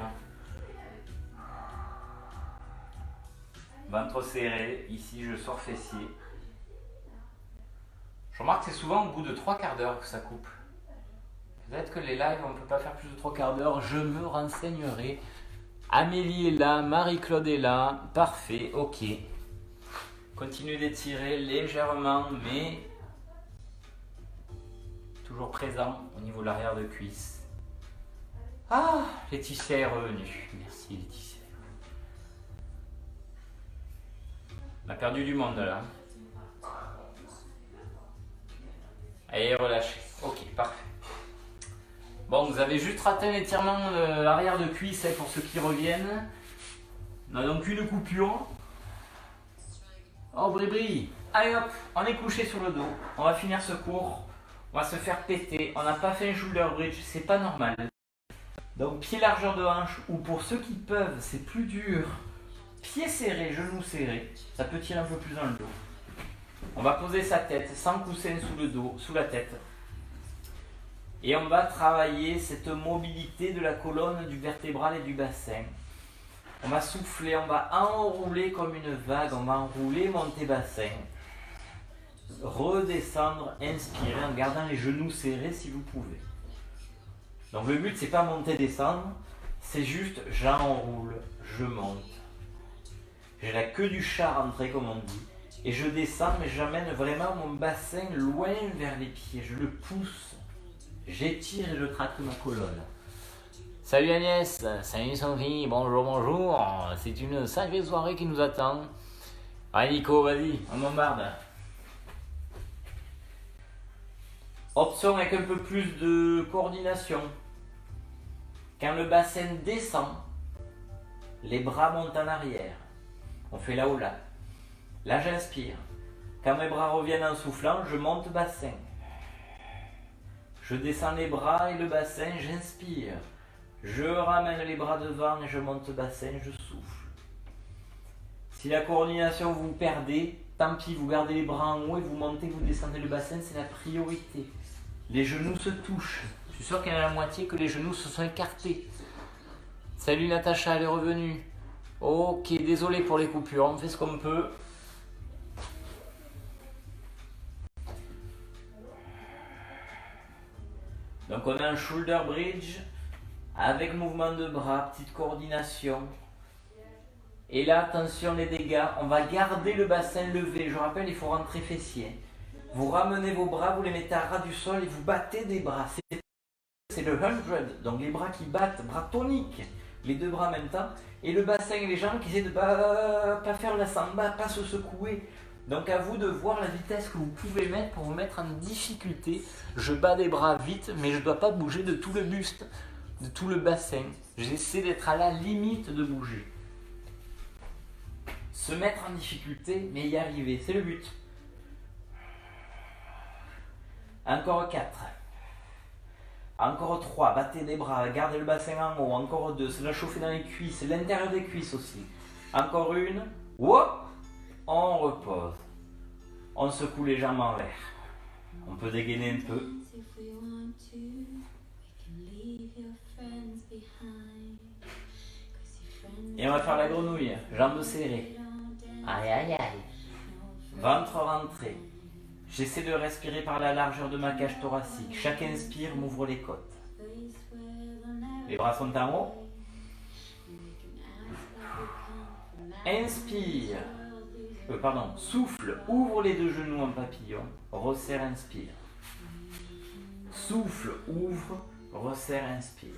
Ventre serré. Ici, je sors fessier. Je remarque que c'est souvent au bout de 3 quarts d'heure que ça coupe. Peut-être que les lives, on ne peut pas faire plus de 3 quarts d'heure. Je me renseignerai. Amélie est là, Marie-Claude est là, parfait, ok. Continuez d'étirer légèrement, mais toujours présent au niveau de l'arrière de cuisse. Ah, Laetitia est revenue. Merci Laetitia. On a perdu du monde là. Allez, relâchez. Ok, parfait. Bon, vous avez juste raté un étirement de l'arrière de cuisse pour ceux qui reviennent. On a donc une coupure. Oh, bribri. Allez hop, on est couché sur le dos. On va finir ce cours. On va se faire péter. On n'a pas fait un shoulder bridge, c'est pas normal. Donc, pied largeur de hanche, ou pour ceux qui peuvent, c'est plus dur. Pied serré, genou serré. Ça peut tirer un peu plus dans le dos. On va poser sa tête sans coussin sous le dos, sous la tête. Et on va travailler cette mobilité de la colonne, du vertébral et du bassin. On va souffler, on va enrouler comme une vague, on va enrouler, monter bassin. Redescendre, inspirer en gardant les genoux serrés si vous pouvez. Donc le but c'est pas monter, descendre, c'est juste j'enroule, je monte. J'ai la queue du chat rentrée comme on dit. Et je descends mais j'amène vraiment mon bassin loin vers les pieds, je le pousse. J'étire et je tracte ma colonne. Salut Agnès, salut Sophie, bonjour, bonjour. C'est une sacrée soirée qui nous attend. Allez Nico, vas-y, on bombarde. Option avec un peu plus de coordination. Quand le bassin descend, les bras montent en arrière. On fait là ou là. Là j'inspire. Quand mes bras reviennent en soufflant, je monte bassin. Je descends les bras et le bassin, j'inspire. Je ramène les bras devant et je monte bassin, je souffle. Si la coordination vous perdez, tant pis, vous gardez les bras en haut et vous montez, vous descendez le bassin, c'est la priorité. Les genoux se touchent. Je suis sûr qu'il y en a la moitié que les genoux se sont écartés. Salut Natacha, elle est revenue. Ok, désolé pour les coupures, on fait ce qu'on peut. Donc on a un shoulder bridge avec mouvement de bras, petite coordination. Et là, attention les dégâts, on va garder le bassin levé. Je rappelle, il faut rentrer fessier. Vous ramenez vos bras, vous les mettez à ras du sol et vous battez des bras. C'est le 100, donc les bras qui battent, bras toniques, les deux bras en même temps. Et le bassin et les jambes qui essaient de pas faire la samba, pas se secouer. Donc à vous de voir la vitesse que vous pouvez mettre pour vous mettre en difficulté. Je bats des bras vite, mais je ne dois pas bouger de tout le buste, de tout le bassin. J'essaie d'être à la limite de bouger. Se mettre en difficulté, mais y arriver, c'est le but. Encore 4. Encore 3, battez des bras, gardez le bassin en haut. Encore 2, c'est la chauffer dans les cuisses, l'intérieur des cuisses aussi. Encore une, whoop, on repose. On secoue les jambes en l'air. On peut dégainer un peu. Et on va faire la grenouille, jambes serrées. Aïe aïe aïe. Ventre rentré. J'essaie de respirer par la largeur de ma cage thoracique. Chaque inspire m'ouvre les côtes. Les bras sont en haut. Inspire. Souffle, ouvre les deux genoux en papillon. Resserre, inspire. Souffle, ouvre, resserre, inspire.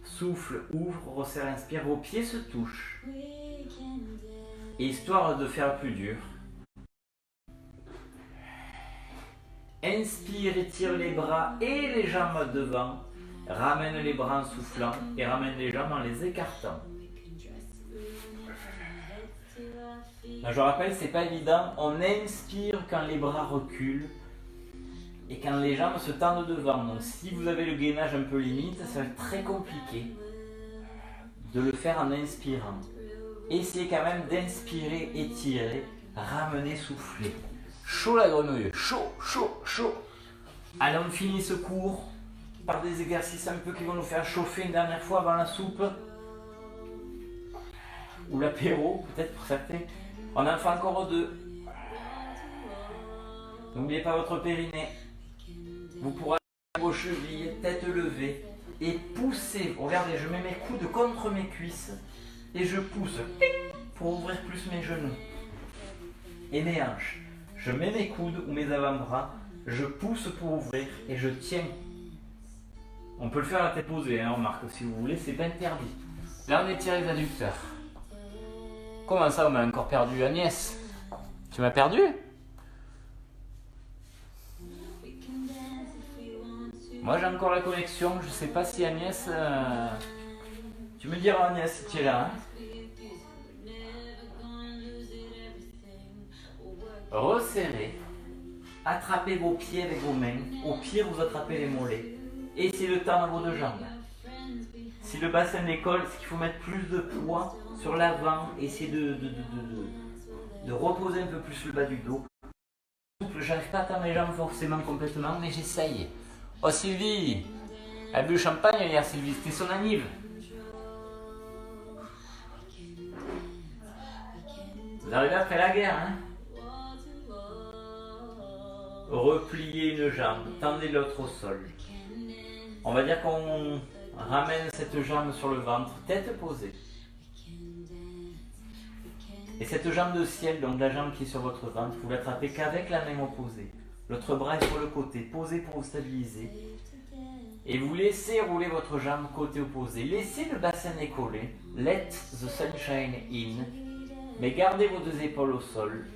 Souffle, ouvre, resserre, inspire. Vos pieds se touchent. Histoire de faire plus dur. Inspire, étire les bras et les jambes devant. Ramène les bras en soufflant et ramène les jambes en les écartant. Là, je rappelle, c'est pas évident. On inspire quand les bras reculent et quand les jambes se tendent devant. Donc si vous avez le gainage un peu limite, ça va être très compliqué de le faire en inspirant. Essayez quand même d'inspirer, étirer, ramener, souffler. Chaud la grenouille, chaud, chaud, chaud. Allez, on finit ce cours par des exercices un peu qui vont nous faire chauffer une dernière fois avant la soupe. Ou l'apéro, peut-être pour certains. On en fait encore 2. N'oubliez pas votre périnée. Vous pourrez vos chevilles, tête levée. Et poussez. Regardez, je mets mes coudes contre mes cuisses. Et je pousse pour ouvrir plus mes genoux. Et mes hanches. Je mets mes coudes ou mes avant-bras, je pousse pour ouvrir et je tiens. On peut le faire à la tête posée, hein, remarque, si vous voulez, c'est pas interdit. Là, on étire les adducteurs. Comment ça, on m'a encore perdu, Agnès? Tu m'as perdu? Moi, j'ai encore la connexion, je sais pas si Agnès... Tu me diras, Agnès, si tu es là, hein. Resserrez, attrapez vos pieds avec vos mains, au pire vous attrapez les mollets, et essayez de tendre vos deux jambes. Si le bassin décolle, c'est qu'il faut mettre plus de poids sur l'avant, essayez de reposer un peu plus le bas du dos. J'arrive pas à tendre les jambes forcément complètement, mais j'essaye. Oh Sylvie, elle a bu le champagne hier Sylvie, c'était son anniv. Vous arrivez après la guerre, hein? Repliez une jambe, tendez l'autre au sol. On va dire qu'on ramène cette jambe sur le ventre, tête posée. Et cette jambe de ciel, donc la jambe qui est sur votre ventre, vous l'attrapez qu'avec la main opposée. L'autre bras est sur le côté, posé pour vous stabiliser. Et vous laissez rouler votre jambe côté opposé. Laissez le bassin décoller. Let the sunshine in. Mais gardez vos deux épaules au sol.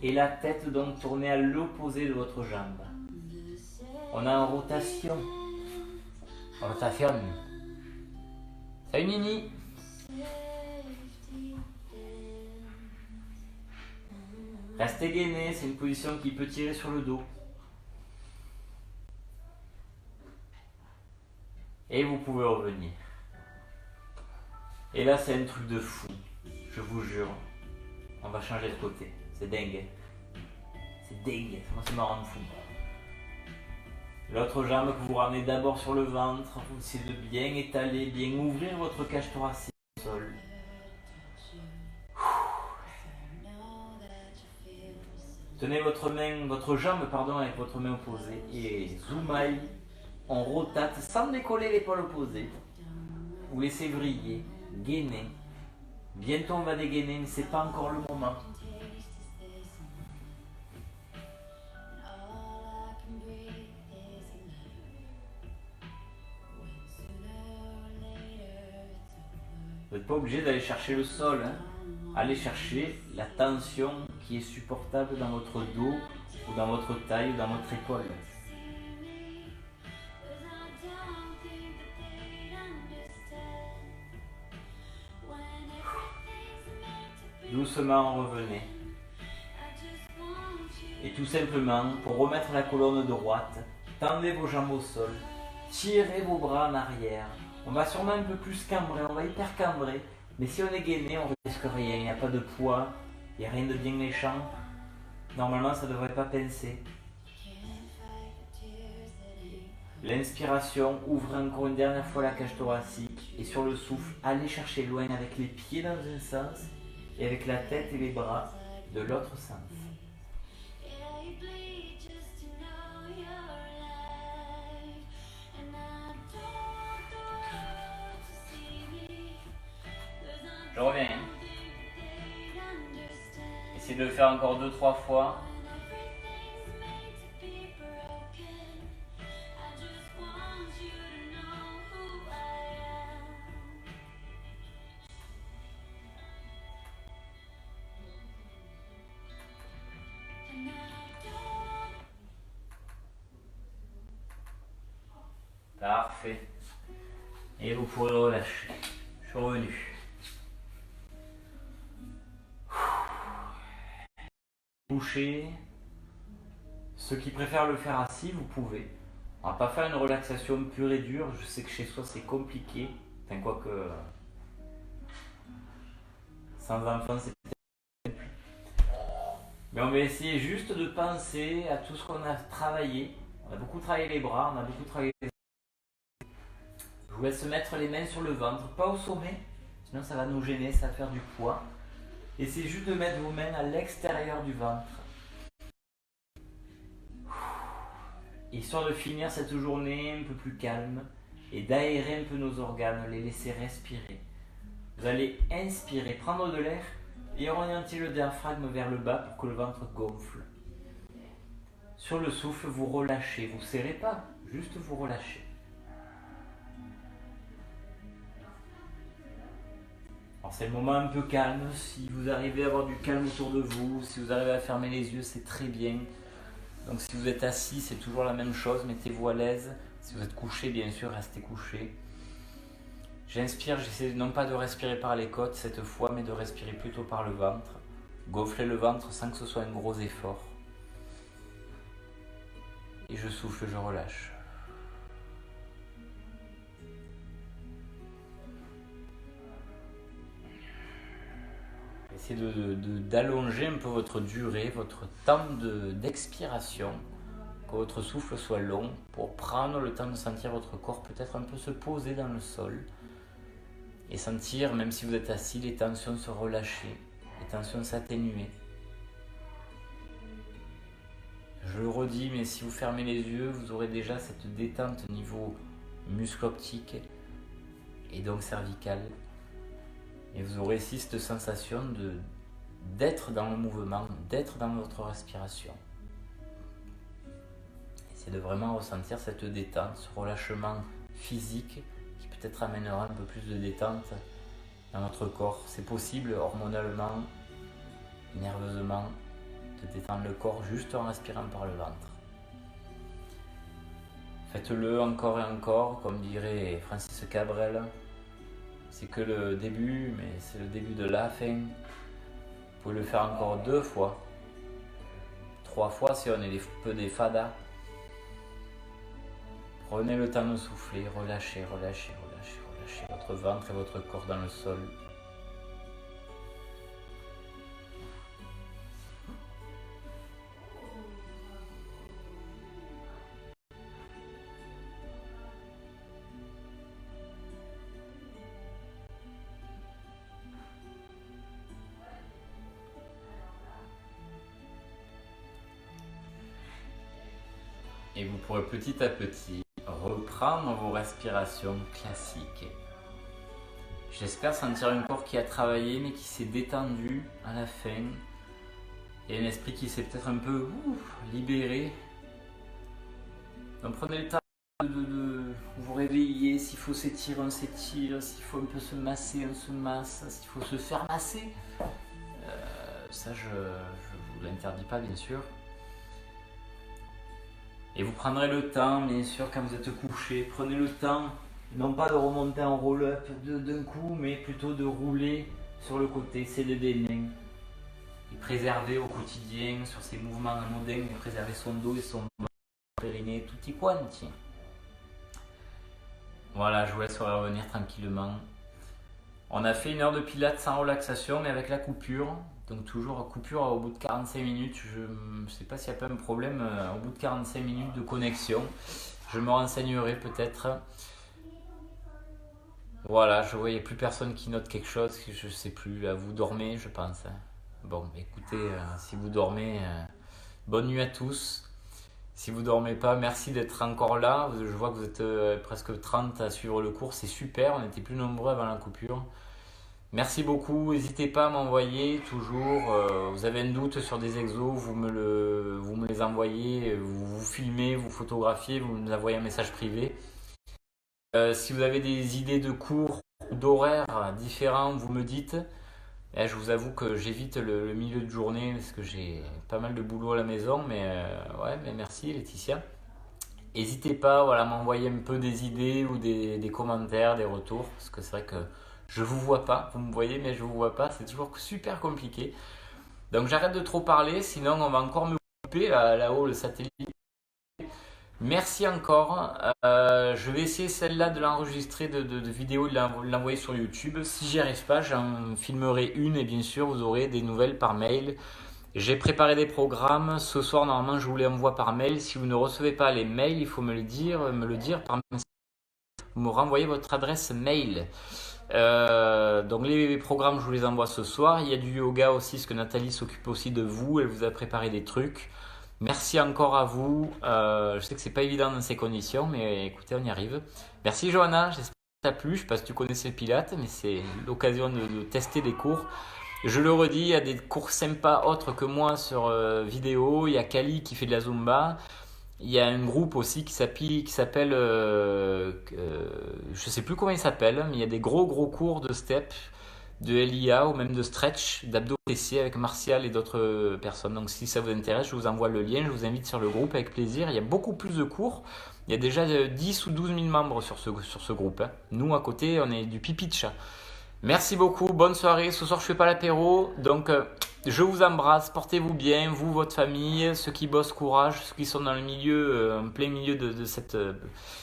Et la tête donc tournée à l'opposé de votre jambe. On est en rotation. Rotation. Salut Nini. Restez gainé, c'est une position qui peut tirer sur le dos. Et vous pouvez revenir. Et là c'est un truc de fou. Je vous jure. On va changer de côté. C'est dingue. C'est dingue. Ça me rend fou. L'autre jambe que vous ramenez d'abord sur le ventre, vous essayez de bien étaler, bien ouvrir votre cage thoracique au sol. Tenez votre jambe avec votre main opposée et zoumaï, on rotate sans décoller l'épaule opposée. Vous laissez vriller, gainer. Bientôt on va dégainer, mais c'est pas encore le moment. Vous n'êtes pas obligé d'aller chercher le sol, hein. Allez chercher la tension qui est supportable dans votre dos, ou dans votre taille, ou dans votre épaule. Doucement, revenez. Et tout simplement, pour remettre la colonne droite, tendez vos jambes au sol, tirez vos bras en arrière. On va sûrement un peu plus cambrer, on va hyper cambrer. Mais si on est gainé, on ne risque rien, il n'y a pas de poids, il n'y a rien de bien méchant. Normalement, ça ne devrait pas pincer. L'inspiration, ouvrez encore une dernière fois la cage thoracique. Et sur le souffle, allez chercher loin avec les pieds dans un sens et avec la tête et les bras de l'autre sens. Je reviens. Essayez de le faire encore 2-3 fois. Parfait. Et vous pourrez relâcher. Je suis revenu. Boucher. Ceux qui préfèrent le faire assis, vous pouvez. On va pas faire une relaxation pure et dure. Je sais que chez soi c'est compliqué. Enfin, quoique sans enfant c'est peut-être. Mais on va essayer juste de penser à tout ce qu'on a travaillé. On a beaucoup travaillé les bras, on a beaucoup travaillé les... Je vous laisse mettre les mains sur le ventre, pas au sommet, sinon ça va nous gêner, ça va faire du poids. Essayez juste de mettre vos mains à l'extérieur du ventre. Histoire de finir cette journée un peu plus calme et d'aérer un peu nos organes, les laisser respirer. Vous allez inspirer, prendre de l'air et orienter le diaphragme vers le bas pour que le ventre gonfle. Sur le souffle, vous relâchez, vous ne serrez pas, juste vous relâchez. Alors c'est le moment un peu calme, si vous arrivez à avoir du calme autour de vous, si vous arrivez à fermer les yeux, c'est très bien. Donc si vous êtes assis, c'est toujours la même chose, mettez-vous à l'aise. Si vous êtes couché, bien sûr, restez couché. J'inspire, j'essaie non pas de respirer par les côtes cette fois, mais de respirer plutôt par le ventre. Gonflez le ventre sans que ce soit un gros effort. Et je souffle, je relâche. Essayez d'allonger un peu votre durée, votre temps d'expiration, que votre souffle soit long pour prendre le temps de sentir votre corps peut-être un peu se poser dans le sol et sentir, même si vous êtes assis, les tensions se relâcher, les tensions s'atténuer. Je le redis, mais si vous fermez les yeux, vous aurez déjà cette détente au niveau muscle optique et donc cervical. Et vous aurez ici cette sensation d'être dans le mouvement, d'être dans votre respiration. C'est de vraiment ressentir cette détente, ce relâchement physique qui peut-être amènera un peu plus de détente dans votre corps. C'est possible hormonalement, nerveusement, de détendre le corps juste en respirant par le ventre. Faites-le encore et encore, comme dirait Francis Cabrel. C'est que le début, mais c'est le début de la fin. Vous pouvez le faire encore 2 fois, 3 fois si on est peu des fadas. Prenez le temps de souffler, relâchez, relâchez, relâchez, relâchez votre ventre et votre corps dans le sol. et vous pourrez petit à petit reprendre vos respirations classiques. J'espère sentir un corps qui a travaillé mais qui s'est détendu à la fin et un esprit qui s'est peut-être un peu libéré. Donc prenez le temps de vous réveiller, s'il faut s'étirer, on s'étire, s'il faut un peu se masser, on se masse, s'il faut se faire masser. Ça je vous l'interdis pas bien sûr. Et vous prendrez le temps, bien sûr, quand vous êtes couché, prenez le temps, non pas de remonter en roll-up d'un coup, mais plutôt de rouler sur le côté, céder des mains. Et préserver au quotidien, sur ces mouvements anodins, et préserver son dos et son périnée tutti quanti. Voilà, je vous laisse revenir tranquillement. On a fait 1 heure de pilates sans relaxation, mais avec la coupure. Donc toujours coupure au bout de 45 minutes. Je ne sais pas s'il y a pas un problème au bout de 45 minutes de connexion. Je me renseignerai peut-être. Voilà, je vois, il n'y a plus personne qui note quelque chose. Je ne sais plus. Vous dormez, je pense. Bon, écoutez, si vous dormez, bonne nuit à tous. Si vous ne dormez pas, merci d'être encore là. Je vois que vous êtes presque 30 à suivre le cours. C'est super, on était plus nombreux avant la coupure. Merci beaucoup, n'hésitez pas à m'envoyer toujours, vous avez un doute sur des exos, vous me les envoyez, vous filmez, vous photographiez, vous me envoyez un message privé. Si vous avez des idées de cours, d'horaires différents, vous me dites. Et je vous avoue que j'évite le milieu de journée parce que j'ai pas mal de boulot à la maison, mais merci Laetitia. N'hésitez pas à m'envoyer un peu des idées ou des commentaires, des retours, parce que c'est vrai que je vous vois pas, vous me voyez mais je vous vois pas, c'est toujours super compliqué. Donc j'arrête de trop parler, sinon on va encore me couper là-haut le satellite. Merci encore. Je vais essayer celle-là de l'enregistrer de vidéo, de l'envoyer sur YouTube. Si j'y arrive pas, j'en filmerai une et bien sûr vous aurez des nouvelles par mail. J'ai préparé des programmes. Ce soir normalement je vous les envoie par mail. Si vous ne recevez pas les mails, il faut me le dire par mail. Vous me renvoyez votre adresse mail. Donc les programmes je vous les envoie ce soir. Il y a du yoga aussi, parce que Nathalie s'occupe aussi de vous, elle vous a préparé des trucs. Merci encore à vous. Je sais que c'est pas évident dans ces conditions, mais écoutez, on y arrive. Merci Johanna, j'espère que ça t'a plu. Je sais pas si tu connaissais le Pilates, mais c'est l'occasion de tester des cours. Je le redis, il y a des cours sympas autres que moi sur vidéo. Il y a Kali qui fait de la Zumba. Il y a un groupe aussi qui s'appelle, je sais plus comment il s'appelle, mais il y a des gros cours de step, de LIA ou même de stretch, d'abdos fessiers avec Martial et d'autres personnes. Donc si ça vous intéresse, je vous envoie le lien, je vous invite sur le groupe avec plaisir. Il y a beaucoup plus de cours. Il y a déjà 10 ou 12 000 membres sur ce groupe. Nous à côté, on est du pipi de chat. Merci beaucoup, bonne soirée. Ce soir je fais pas l'apéro, donc je vous embrasse, portez-vous bien, vous, votre famille, ceux qui bossent, courage, ceux qui sont dans le milieu, en plein milieu de cette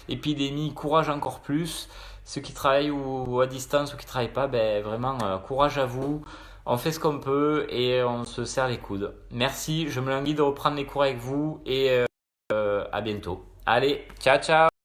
épidémie, courage encore plus. Ceux qui travaillent ou à distance ou qui travaillent pas, vraiment courage à vous. On fait ce qu'on peut et on se serre les coudes. Merci, je me languis de reprendre les cours avec vous et à bientôt. Allez, ciao ciao.